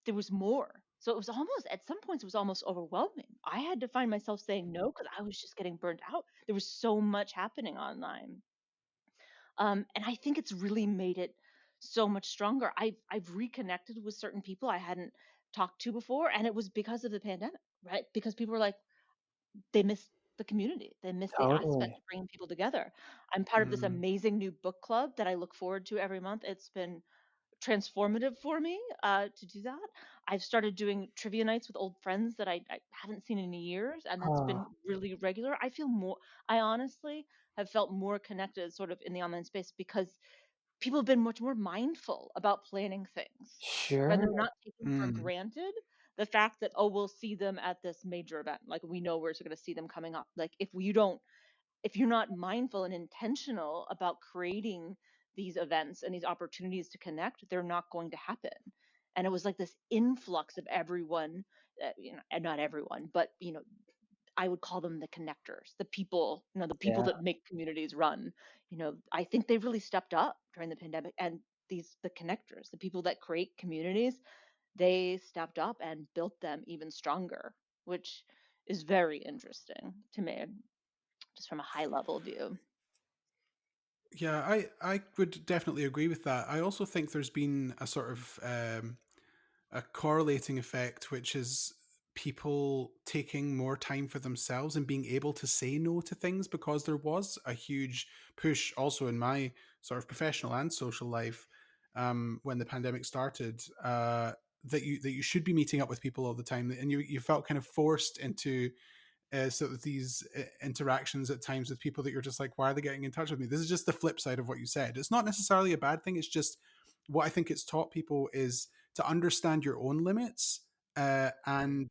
There was more. So it was almost, at some points, it was almost overwhelming. I had to find myself saying no because I was just getting burnt out. There was so much happening online. And I think it's really made it so much stronger. I've reconnected with certain people I hadn't talked to before, and it was because of the pandemic, right? Because people were like, they miss the community. They miss the aspect Totally. of bringing people together. I'm part of this Mm. amazing new book club that I look forward to every month. It's been transformative for me to do that. I've started doing trivia nights with old friends that I haven't seen in years, and that's been Oh, really regular. I honestly have felt more connected sort of in the online space because people have been much more mindful about planning things. And sure. they're not taken for Mm. granted the fact that, oh, we'll see them at this major event, like we know we're going to see them coming up. Like if you're not mindful and intentional about creating these events and these opportunities to connect, they're not going to happen. And it was like this influx of everyone, and not everyone, but I would call them the connectors, the people, the people Yeah. that make communities run. I think they really stepped up during the pandemic, and the connectors, the people that create communities, they stepped up and built them even stronger, which is very interesting to me, just from a high level view. Yeah, I would definitely agree with that. I also think there's been a sort of a correlating effect, which is people taking more time for themselves and being able to say no to things, because there was a huge push also in my sort of professional and social life when the pandemic started, that you should be meeting up with people all the time, and you felt kind of forced into sort of these interactions at times with people that you're just like, why are they getting in touch with me? This is just the flip side of what you said. It's not necessarily a bad thing. It's just what I think it's taught people is to understand your own limits, and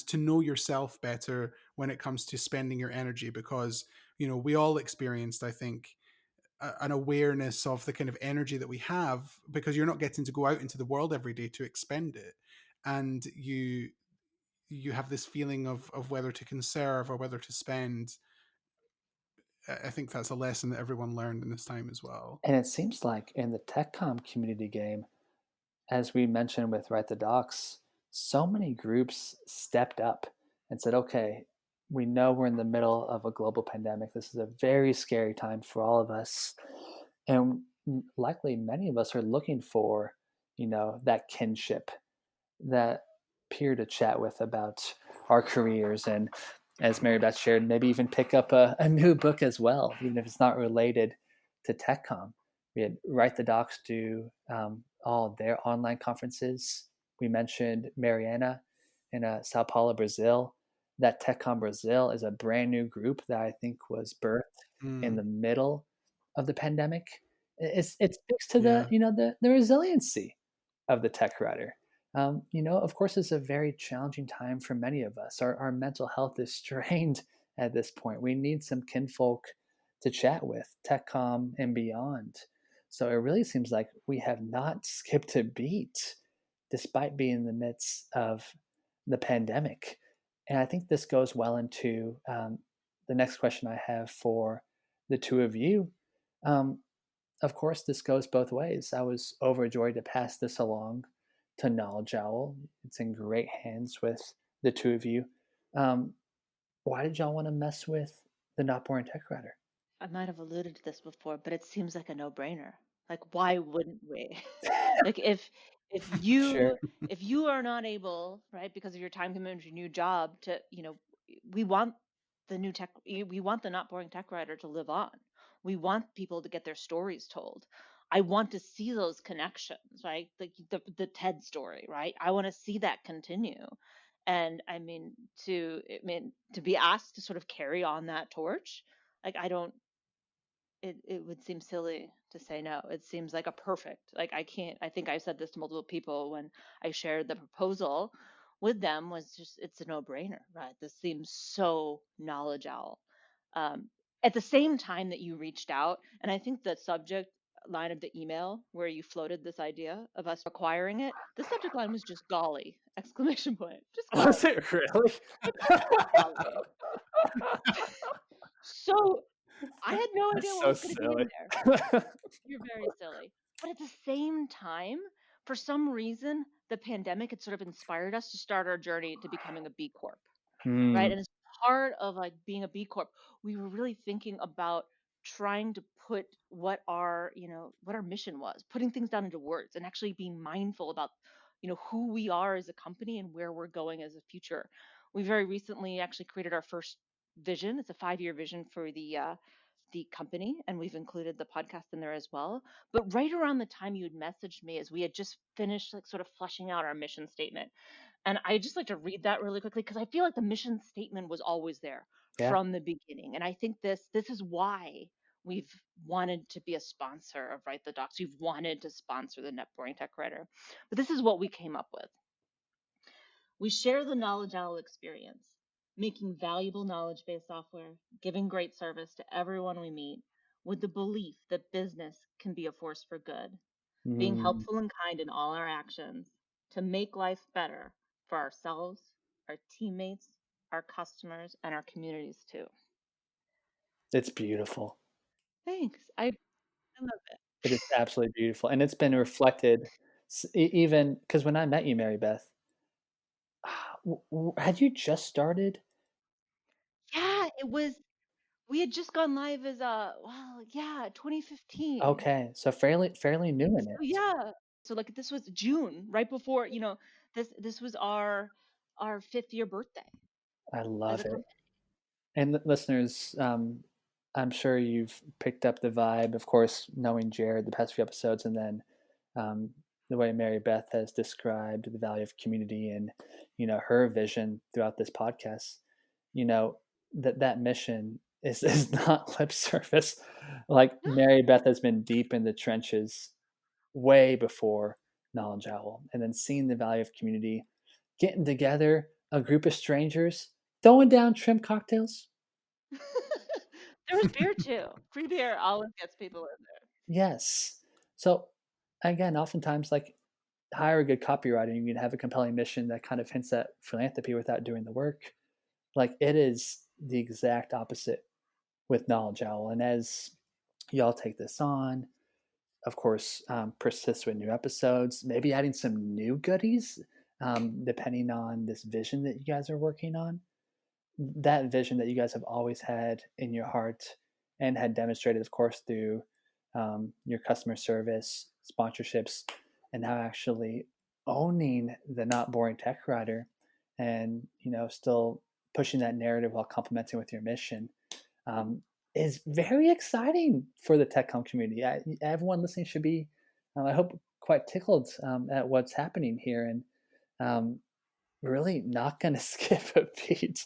to know yourself better when it comes to spending your energy, because we all experienced, I think, an awareness of the kind of energy that we have, because you're not getting to go out into the world every day to expend it, and you have this feeling of whether to conserve or whether to spend. I think that's a lesson that everyone learned in this time as well. And it seems like in the TechCom community game, as we mentioned with Write the Docs, so many groups stepped up and said, okay, we know we're in the middle of a global pandemic. This is a very scary time for all of us. And likely many of us are looking for, that kinship, that peer to chat with about our careers. And as Marybeth shared, maybe even pick up a new book as well, even if it's not related to TechCom. We had Write the Docs do all their online conferences. We mentioned Mariana in Sao Paulo, Brazil. That TechCom Brazil is a brand new group that I think was birthed in the middle of the pandemic. It speaks to Yeah. the resiliency of the tech writer. Of course, it's a very challenging time for many of us. Our mental health is strained at this point. We need some kinfolk to chat with, TechCom and beyond. So it really seems like we have not skipped a beat, despite being in the midst of the pandemic. And I think this goes well into the next question I have for the two of you. Of course, this goes both ways. I was overjoyed to pass this along to KnowledgeOwl. It's in great hands with the two of you. Why did y'all want to mess with the Not Boring Tech Writer? I might have alluded to this before, but it seems like a no-brainer. Like, why wouldn't we? Like, if Sure. you are not able, right, because of your time commitment, your new job, to we want we want the Not Boring Tech Writer to live on. We want people to get their stories told. I want to see those connections, right? Like the TED story, right? I want to see that continue. And to be asked to sort of carry on that torch, like it would seem silly to say no. It seems like a perfect, like I think I said this to multiple people when I shared the proposal with them, was just, it's a no-brainer, right? This seems so KnowledgeOwl. At the same time that you reached out, and I think the subject line of the email where you floated this idea of us acquiring it, the subject line was just golly, exclamation point, just golly. Was it really? Golly. So I had no idea what was So going to be in there. You're very silly. But at the same time, for some reason, the pandemic had sort of inspired us to start our journey to becoming a B Corp, right? And as part of like being a B Corp, we were really thinking about trying to put what our mission was, putting things down into words, and actually being mindful about who we are as a company and where we're going as a future. We very recently actually created our first vision. It's a 5-year vision for the company, and we've included the podcast in there as well. But right around the time you had messaged me, as we had just finished like sort of fleshing out our mission statement, and I just like to read that really quickly, because I feel like the mission statement was always there Yeah. from the beginning. And I think this is why we've wanted to be a sponsor of Write the Docs. We've wanted to sponsor the Net Boring Tech Writer. But this is what we came up with. We share the Knowledge Owl experience, making valuable knowledge-based software, giving great service to everyone we meet, with the belief that business can be a force for good, being Mm, helpful and kind in all our actions to make life better for ourselves, our teammates, our customers, and our communities too. it's beautiful. Thanks. I love it. It is absolutely beautiful, and it's been reflected even because when I met you, Mary Beth, had you just started? Yeah, it was. We had just gone live as well, yeah, 2015. Okay, so fairly new in So it. yeah, so like this was June, right before, this was our 5th year birthday I as love a it. company. And listeners, I'm sure you've picked up the vibe, of course, knowing Jerrard the past few episodes, and then um, the way Mary Beth has described the value of community and her vision throughout this podcast. You know that mission is not lip service. Like No. Mary Beth has been deep in the trenches way before Knowledge Owl, and then seeing the value of community, getting together, a group of strangers, throwing down shrimp cocktails. There was beer too. Free beer always gets people in there. Yes. So again, oftentimes, like hire a good copywriter, you can have a compelling mission that kind of hints at philanthropy without doing the work. Like it is the exact opposite with Knowledge Owl. And as y'all take this on, of course, persist with new episodes, maybe adding some new goodies, depending on this vision that you guys are working on. That vision that you guys have always had in your heart and had demonstrated, of course, through your customer service, sponsorships, and now actually owning the not boring tech writer, and still pushing that narrative while complementing with your mission, um, is very exciting for the TechCom community. Everyone listening should be, I hope, quite tickled at what's happening here, and um, really not going to skip a beat.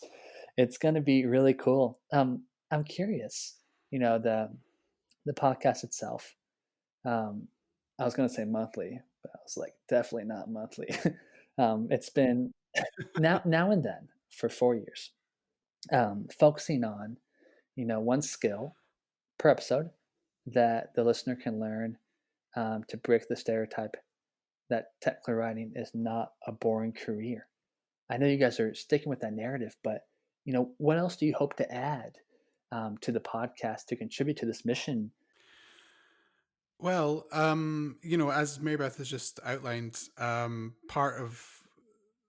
It's going to be really cool. I'm curious, the podcast itself. Um, I was going to say monthly, but I was like, definitely not monthly. It's been now and then for 4 years, focusing on one skill per episode that the listener can learn to break the stereotype that technical writing is not a boring career. I know you guys are sticking with that narrative, but what else do you hope to add to the podcast to contribute to this mission? Well, as Marybeth has just outlined, part of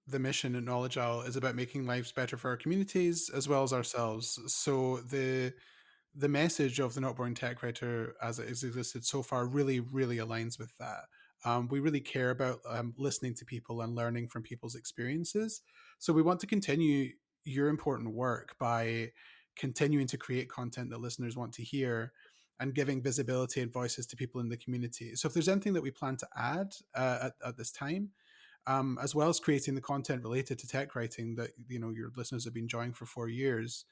the mission at Knowledge Owl is about making lives better for our communities as well as ourselves. So the message of the Not Boring Tech Writer as it has existed so far really, really aligns with that. We really care about listening to people and learning from people's experiences. So we want to continue your important work by continuing to create content that listeners want to hear and giving visibility and voices to people in the community. So if there's anything that we plan to add at this time, as well as creating the content related to tech writing that your listeners have been enjoying for 4 years,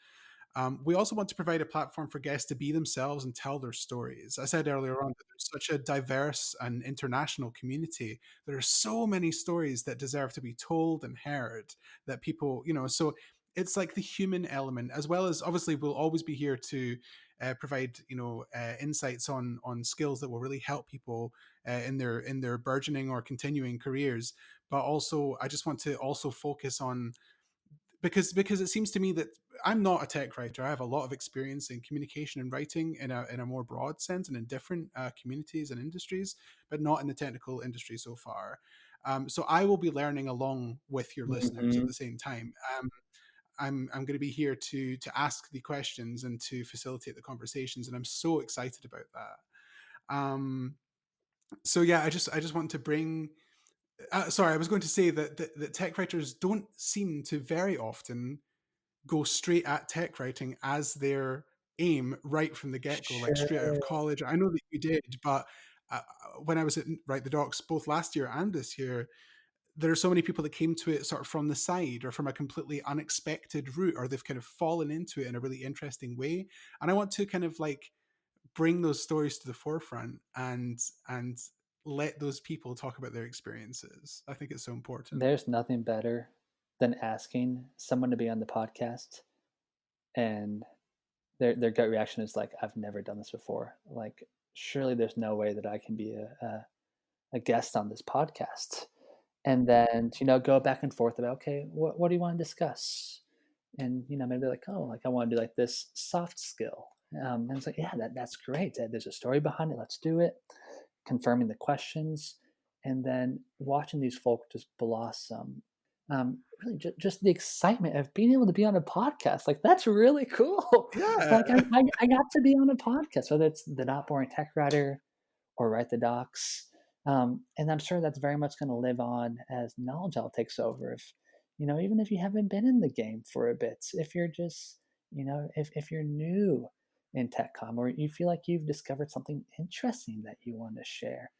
we also want to provide a platform for guests to be themselves and tell their stories. I said earlier on that there's such a diverse and international community. There are so many stories that deserve to be told and heard that people, so it's like the human element, as well as obviously we'll always be here to provide, insights on skills that will really help people in their burgeoning or continuing careers. But also, I just want to also focus on because it seems to me that I'm not a tech writer. I have a lot of experience in communication and writing in a more broad sense and in different communities and industries, but not in the technical industry so far. So I will be learning along with your listeners at Mm-hmm. the same time. I'm going to be here to ask the questions and to facilitate the conversations, and I'm so excited about that. So yeah, I just want to bring. Sorry, I was going to say that tech writers don't seem to very often go straight at tech writing as their aim right from the get-go, like straight out of Sure. college. I know that you did, but when I was at Write the Docs both last year and this year, there are so many people that came to it sort of from the side or from a completely unexpected route, or they've kind of fallen into it in a really interesting way. And I want to kind of like bring those stories to the forefront and let those people talk about their experiences. I think it's so important. There's nothing better than asking someone to be on the podcast and their gut reaction is like, I've never done this before. Like, surely there's no way that I can be a guest on this podcast. And then, go back and forth about, okay, what do you want to discuss? And, maybe they're like, oh, like I want to do like this soft skill. And it's like, yeah, that's great. There's a story behind it. Let's do it. Confirming the questions. And then watching these folk just blossom. Really just the excitement of being able to be on a podcast. Like, that's really cool. Yeah. Like, I got to be on a podcast, whether it's the Not Boring Tech Writer or Write the Docs. And I'm sure that's very much going to live on as KnowledgeOwl takes over. If, even if you haven't been in the game for a bit, if you're just, if you're new in TechCom, or you feel like you've discovered something interesting that you want to share,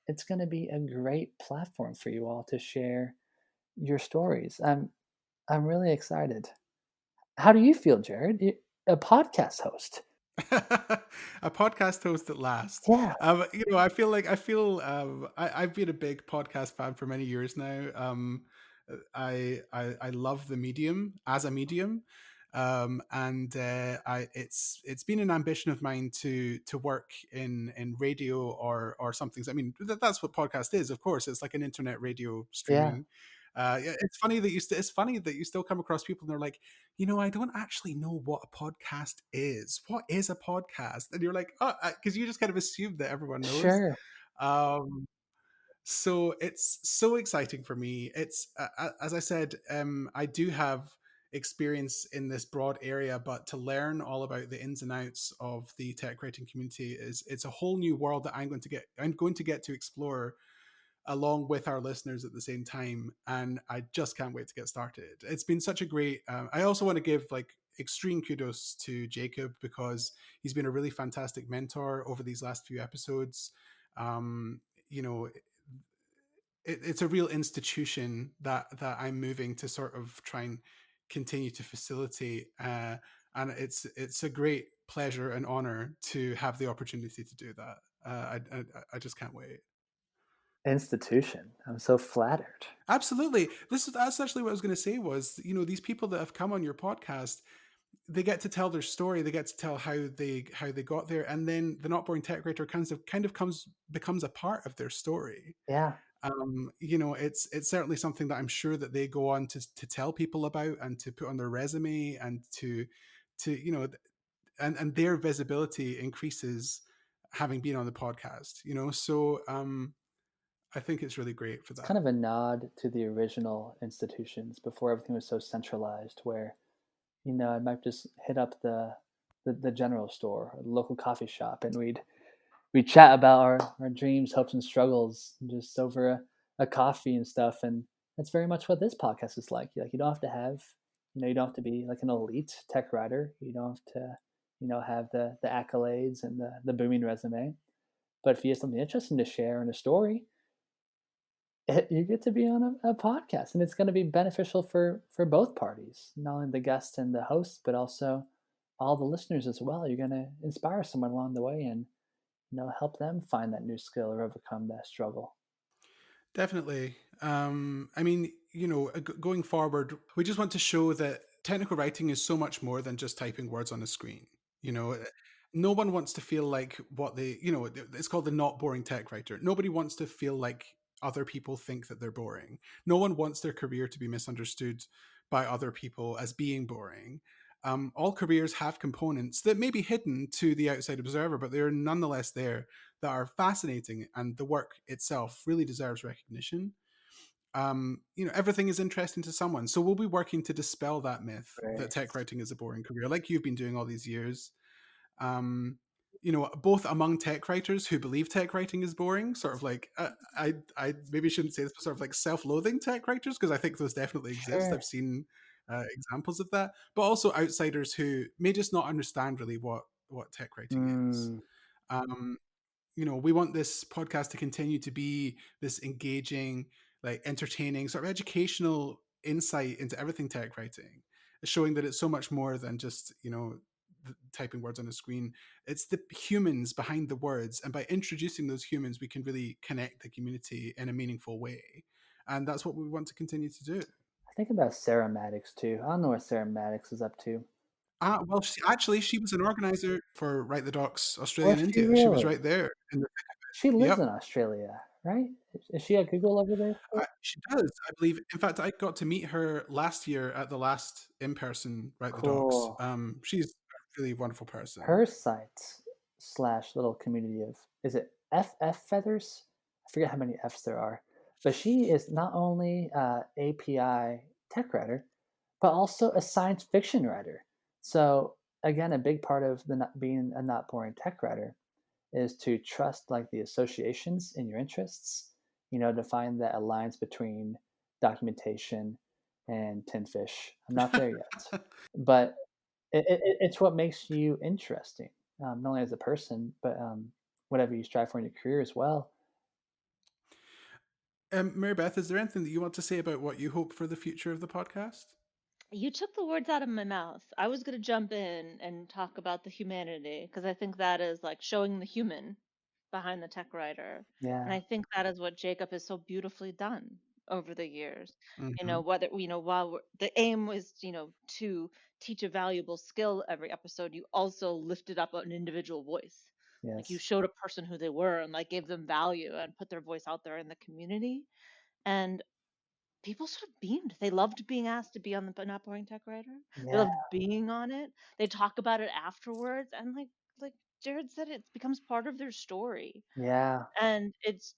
it's going to be a great platform for you all to share your stories. I'm really excited. How do you feel, Jerrard? A podcast host? A podcast host at last. Yeah, I've been a big podcast fan for many years now. I love the medium as a medium. And it's been an ambition of mine to work in radio or something. I mean, that's what podcast is. Of course, it's like an internet radio yeah, streaming. It's funny that you still come across people and they're like, I don't actually know what a podcast is. What is a podcast? And you're like, oh, because you just kind of assume that everyone knows. sure. Um, so it's so exciting for me. It's as I said, I do have experience in this broad area, but to learn all about the ins and outs of the tech writing community it's a whole new world that I'm going to get to explore along with our listeners at the same time, and I just can't wait to get started. It's been such a great I also want to give like extreme kudos to Jacob, because he's been a really fantastic mentor over these last few episodes. um you know it's a real institution that I'm moving to sort of try and continue to facilitate, and it's a great pleasure and honor to have the opportunity to do that. I just can't wait. Institution. I'm so flattered. Absolutely. That's actually what I was going to say was, these people that have come on your podcast, they get to tell their story. They get to tell how they got there. And then the Not Boring Tech Writer becomes a part of their story. Yeah. It's certainly something that I'm sure that they go on to tell people about and to put on their resume, and and their visibility increases having been on the podcast, so I think it's really great for It's that. kind of a nod to the original institutions before everything was so centralized, where, I might just hit up the general store or the local coffee shop, and we'd chat about our dreams, hopes, and struggles just over a coffee and stuff. And that's very much what this podcast is like. Like, you don't have to have, you don't have to be like an elite tech writer. You don't have to, have the accolades and the booming resume. But if you have something interesting to share in a story, you get to be on a podcast, and it's going to be beneficial for both parties, not only the guest and the host, but also all the listeners as well. You're going to inspire someone along the way and help them find that new skill or overcome that struggle. Definitely. I mean, going forward, we just want to show that technical writing is so much more than just typing words on a screen. No one wants to feel like it's called the Not Boring Tech Writer. Nobody wants to feel like other people think that they're boring. No one wants their career to be misunderstood by other people as being boring. All careers have components that may be hidden to the outside observer, but they're nonetheless there, that are fascinating, and the work itself really deserves recognition. Everything is interesting to someone. So we'll be working to dispel that myth that Right. tech writing is a boring career, like you've been doing all these years. Both among tech writers who believe tech writing is boring, sort of like I maybe shouldn't say this, but sort of like self-loathing tech writers, because I think those definitely exist. Sure. I've seen examples of that, but also outsiders who may just not understand really what tech writing is. Mm, Um, we want this podcast to continue to be this engaging, like entertaining, sort of educational insight into everything tech writing, showing that it's so much more than just, typing words on a screen. It's the humans behind the words. And by introducing those humans, we can really connect the community in a meaningful way. And that's what we want to continue to do. think about Sarah Maddox too. I don't know what Sarah Maddox is up to. Well, she was an organizer for Right the Docs Australia Was and she India. She was really? right there in the thick of She it. lives Yep. in Australia, right? Is she at Google over there still? She does, I believe. In fact, I got to meet her last year at the last in-person Right the Docs. Cool. She's a really wonderful person. Her site slash little community of, is it FF Feathers? I forget how many Fs there are. But she is not only API tech writer, but also a science fiction writer. So again, a big part of the not being a not boring tech writer is to trust like the associations in your interests, to find that alliance between documentation and tinfish. I'm not there yet, but it's what makes you interesting, not only as a person, but whatever you strive for in your career as well. Mary Beth, is there anything that you want to say about what you hope for the future of the podcast? You took the words out of my mouth. I was going to jump in and talk about the humanity because I think that is like showing the human behind the tech writer. And Yeah. I think that is what Jacob has so beautifully done over the years. Hmm. Whether, while the aim was, to teach a valuable skill every episode, you also lifted up an individual voice. Like you Yes. showed a person who they were and like gave them value and put their voice out there in the community. And people sort of beamed. They loved being asked to be on the Not Boring Tech Writer. They Yeah. loved being on it. They talk about it afterwards, and like Jerrard said, it becomes part of their story, Yeah. and it's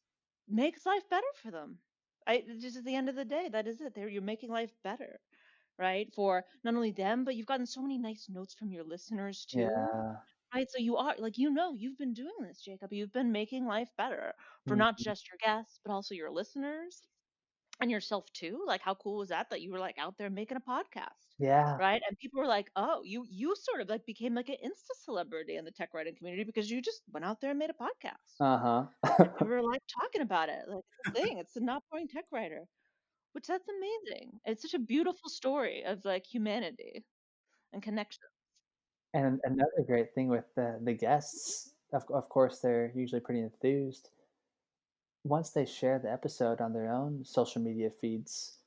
makes life better for them. Just at the end of the day, that is it. You're making life better, right? For not only them, but you've gotten so many nice notes from your listeners too. Yeah. Right, so you are like you've been doing this, Jacob. You've been making life better for not Mhm. just your guests, but also your listeners and yourself too. Like how cool was that you were like out there making a podcast, Yeah. right? And people were like, oh, you sort of like became like an insta celebrity in the tech writing community because you just went out there and made a podcast. Uh And huh. people were like talking about it, like it's a thing. It's the Not Boring Tech Writer, which that's amazing. It's such a beautiful story of like humanity and connection. And another great thing with the guests, of course, they're usually pretty enthused. Once they share the episode on their own social media feeds,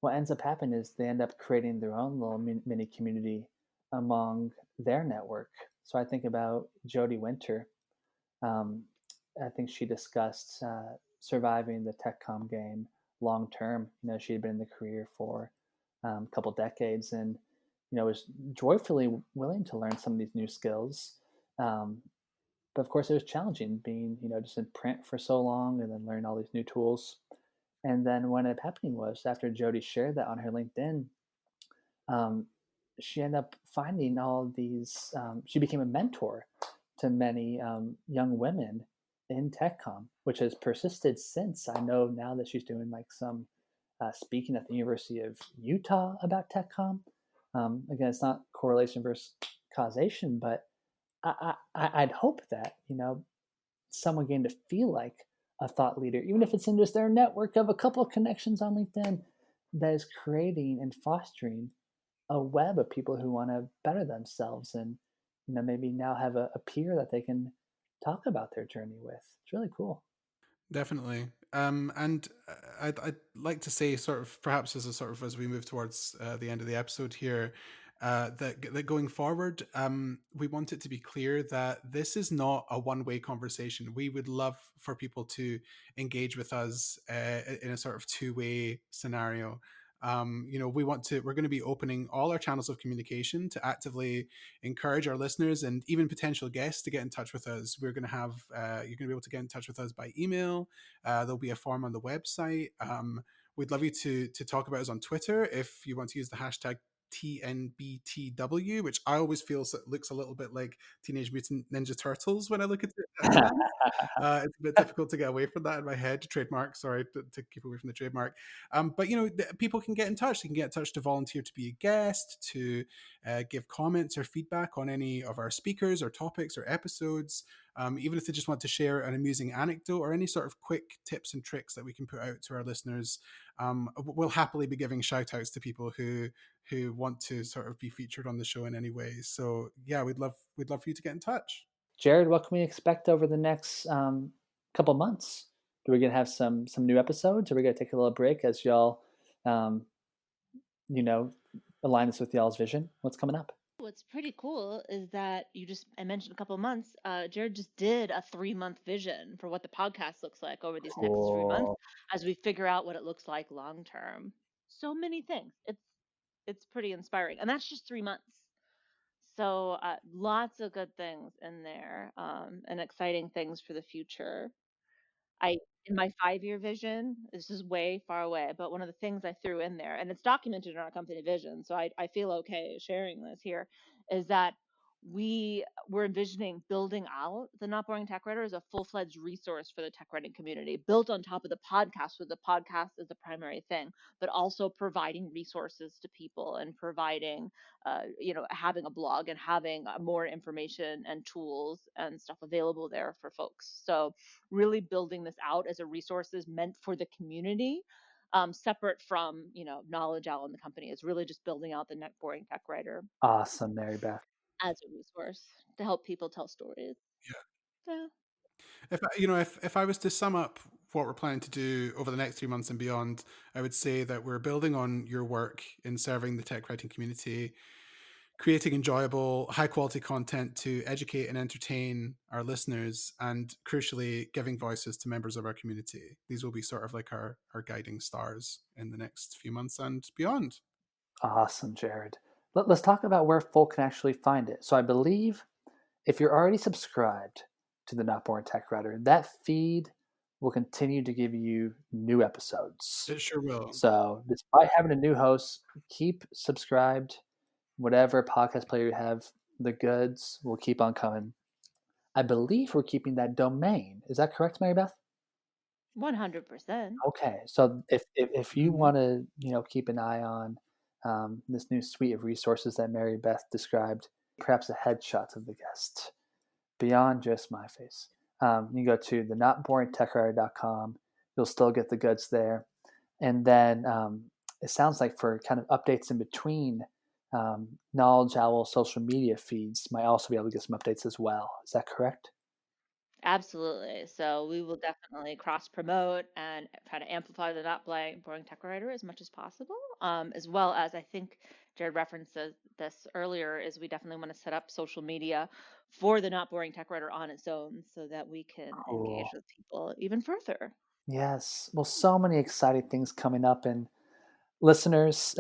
what ends up happening is they end up creating their own little mini community among their network. So I think about Jodie Winter. Um, I think she discussed surviving the tech com game long term. She had been in the career for a couple decades, and was joyfully willing to learn some of these new skills. Um, but of course, it was challenging being just in print for so long, and then learn all these new tools. And then what ended up happening was after Jody shared that on her LinkedIn, um, she ended up finding all of these. She became a mentor to many young women in TechCom, which has persisted since. I know now that she's doing like some speaking at the University of Utah about TechCom. Again, it's not correlation versus causation, but I'd hope that someone getting to feel like a thought leader, even if it's in just their network of a couple of connections on LinkedIn, that is creating and fostering a web of people who want to better themselves and maybe now have a peer that they can talk about their journey with. It's really cool. Definitely. And I'd like to say, sort of, perhaps as we move towards the end of the episode here, that going forward, we want it to be clear that this is not a one-way conversation. We would love for people to engage with us in a sort of two-way scenario. We're going to be opening all our channels of communication to actively encourage our listeners and even potential guests to get in touch with us. We're going to have you're going to be able to get in touch with us by email. There'll be a form on the website. We'd love you to talk about us on Twitter if you want to use the hashtag TNBTW, which I always feel looks a little bit like Teenage Mutant Ninja Turtles when I look at it at times. It's a bit difficult to get away from that in my head. Trademark, sorry, to keep away from the trademark. But people can get in touch. They can get in touch to volunteer to be a guest, to give comments or feedback on any of our speakers or topics or episodes. Even if they just want to share an amusing anecdote or any sort of quick tips and tricks that we can put out to our listeners, we'll happily be giving shout outs to people who want to sort of be featured on the show in any way. So yeah, we'd love for you to get in touch. Jerrard, what can we expect over the next couple months? Are we gonna have some new episodes? Are we gonna take a little break as y'all align this with y'all's vision? What's coming up? What's pretty cool is that I mentioned a couple of months, Jerrard just did a 3-month vision for what the podcast looks like over these next 3 months Cool. as we figure out what it looks like long term. So many things. It's pretty inspiring. And that's just 3 months. So lots of good things in there, and exciting things for the future. I in my 5-year vision, this is way far away, but one of the things I threw in there, and it's documented in our company vision, so I feel okay sharing this here, is that we were envisioning building out the Not Boring Tech Writer as a full-fledged resource for the tech writing community, built on top of the podcast, where the podcast is the primary thing, but also providing resources to people and providing, having a blog and having more information and tools and stuff available there for folks. So really building this out as a resources meant for the community, separate from KnowledgeOwl and the company. Is really just building out the Net Boring Tech Writer Awesome, Marybeth. as a resource to help people tell stories. Yeah. If I was to sum up what we're planning to do over the next 3 months and beyond, I would say that we're building on your work in serving the tech writing community, creating enjoyable, high quality content to educate and entertain our listeners, and crucially, giving voices to members of our community. These will be sort of like our guiding stars in the next few months and beyond. Awesome, Jerrard. Let's talk about where folk can actually find it. So I believe if you're already subscribed to the Not Boring Tech Writer, that feed will continue to give you new episodes. It sure will. So despite having a new host, keep subscribed. Whatever podcast player you have, the goods will keep on coming. I believe we're keeping that domain. Is that correct, Marybeth? 100%. Okay, so if you want to keep an eye on this new suite of resources that Marybeth described, perhaps a headshot of the guest beyond just my face, you can go to the notboringtechwriter.com. You'll still get the goods there, and then it sounds like for kind of updates in between, KnowledgeOwl social media feeds might also be able to get some updates as well. Is that correct? Absolutely. So we will definitely cross promote and try to amplify the Not Boring Tech Writer as much as possible, as well as I think Jerrard references this earlier, is we definitely want to set up social media for the Not Boring Tech Writer on its own so that we can engage with people even further. Yes. Well, so many exciting things coming up. And listeners,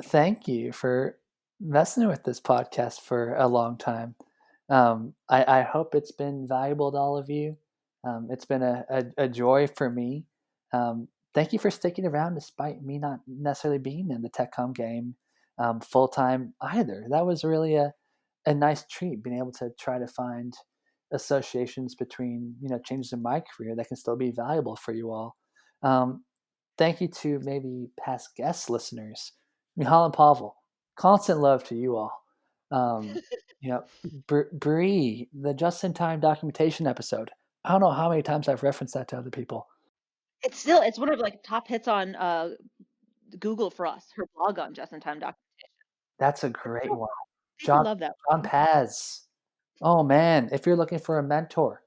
thank you for messing with this podcast for a long time. I hope it's been valuable to all of you. It's been a joy for me. Thank you for sticking around despite me not necessarily being in the TechCom game full time either. That was really a nice treat, being able to try to find associations between changes in my career that can still be valuable for you all. Thank you to maybe past guest listeners, Mihal and Pavel. Constant love to you all. Bree, the just-in-time documentation episode. I don't know how many times I've referenced that to other people. It's one of top hits on Google for us. Her blog on just-in-time documentation. That's a great one. People love that. John Paz. Oh man, if you're looking for a mentor,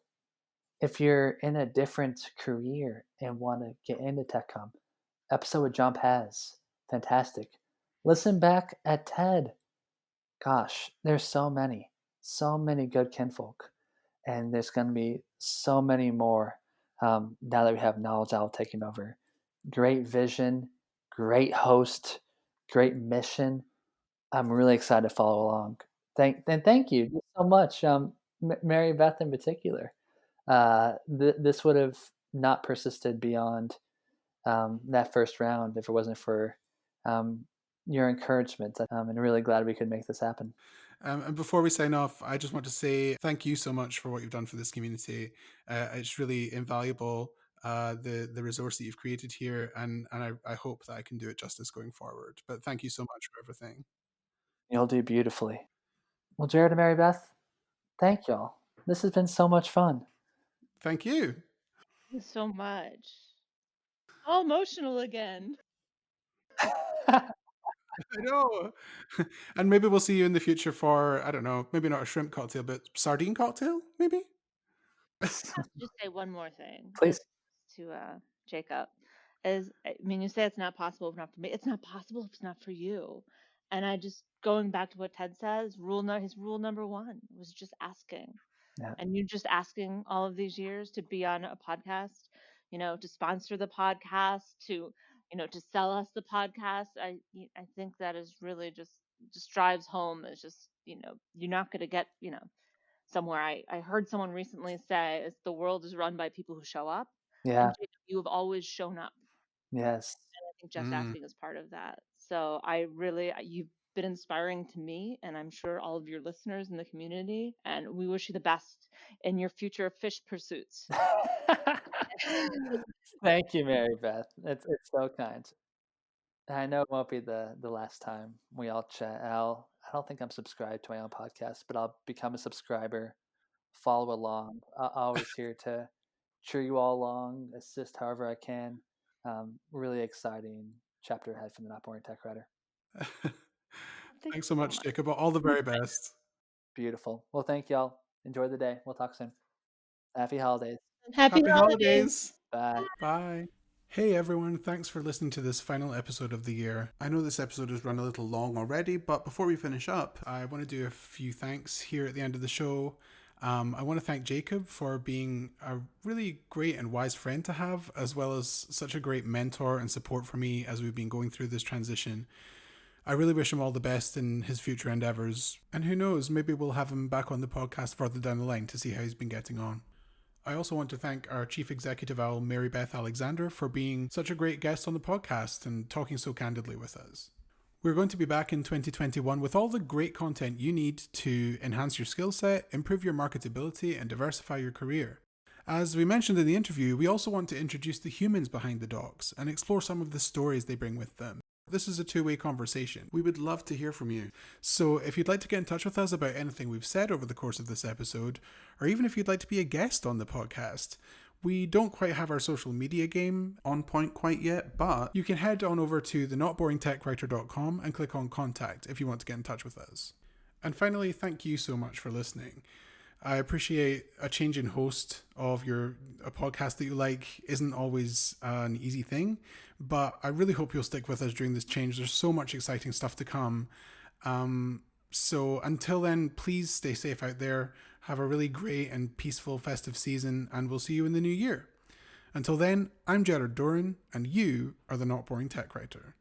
if you're in a different career and want to get into TechCom, episode with John Paz, fantastic. Listen back at TED. Gosh, there's so many good kinfolk, and there's going to be so many more now that we have KnowledgeOwl taking over. Great vision, great host, great mission. I'm really excited to follow along. Thank you so much, Marybeth in particular. This would have not persisted beyond that first round if it wasn't for your encouragement. I'm really glad we could make this happen. And before we sign off, I just want to say thank you so much for what you've done for this community. It's really invaluable, the resource that you've created here, and I hope that I can do it justice going forward. But thank you so much for everything. You'll do beautifully. Well, Jerrard and Marybeth, thank y'all. This has been so much fun. Thank you. Thank you so much. All emotional again. I know. And maybe we'll see you in the future for, I don't know, maybe not a shrimp cocktail, but sardine cocktail, maybe? I have to just say one more thing. Please. To Jacob. is, I mean, you say it's not possible if not for me. It's not possible if it's not for you. And I just, going back to what Ted says, his rule number one was just asking. Yeah. And you just asking all of these years to be on a podcast, to sponsor the podcast, to sell us the podcast. I think that is really just drives home. It's just, you're not going to get, somewhere. I heard someone recently say is the world is run by people who show up, and Yeah. Jacob, you have always shown up. Yes. I think just Mm. asking is part of that. So you've been inspiring to me, and I'm sure all of your listeners in the community. And we wish you the best in your future fish pursuits. Thank you, Mary Beth. It's so kind. I know it won't be the last time we all chat. I don't think I'm subscribed to my own podcast, but I'll become a subscriber, follow along. Always here to cheer you all along, assist however I can. Really exciting chapter ahead from the Not Boring Tech Writer. Thank Thanks you so so much, much. Jacob. All the very best. Beautiful. Well, thank y'all. Enjoy the day. We'll talk soon. Happy holidays. Happy Happy holidays. holidays. Bye. Bye. Hey everyone, thanks for listening to this final episode of the year. I know this episode has run a little long already, but before we finish up, I want to do a few thanks here at the end of the show. I want to thank Jacob for being a really great and wise friend to have, as well as such a great mentor and support for me as we've been going through this transition. I really wish him all the best in his future endeavors, and who knows, maybe we'll have him back on the podcast further down the line to see how he's been getting on. I also want to thank our Chief Executive Owl, Marybeth Alexander, for being such a great guest on the podcast and talking so candidly with us. We're going to be back in 2021 with all the great content you need to enhance your skill set, improve your marketability, and diversify your career. As we mentioned in the interview, we also want to introduce the humans behind the docs and explore some of the stories they bring with them. This is a two-way conversation. We would love to hear from you. So if you'd like to get in touch with us about anything we've said over the course of this episode, or even if you'd like to be a guest on the podcast, we don't quite have our social media game on point quite yet, but you can head on over to thenotboringtechwriter.com and click on contact if you want to get in touch with us. And finally, thank you so much for listening. I appreciate a change in host of a podcast that you like isn't always an easy thing, but I really hope you'll stick with us during this change. There's so much exciting stuff to come. So until then, please stay safe out there. Have a really great and peaceful festive season, and we'll see you in the new year. Until then, I'm Jerrard Doran, and you are the Not Boring Tech Writer.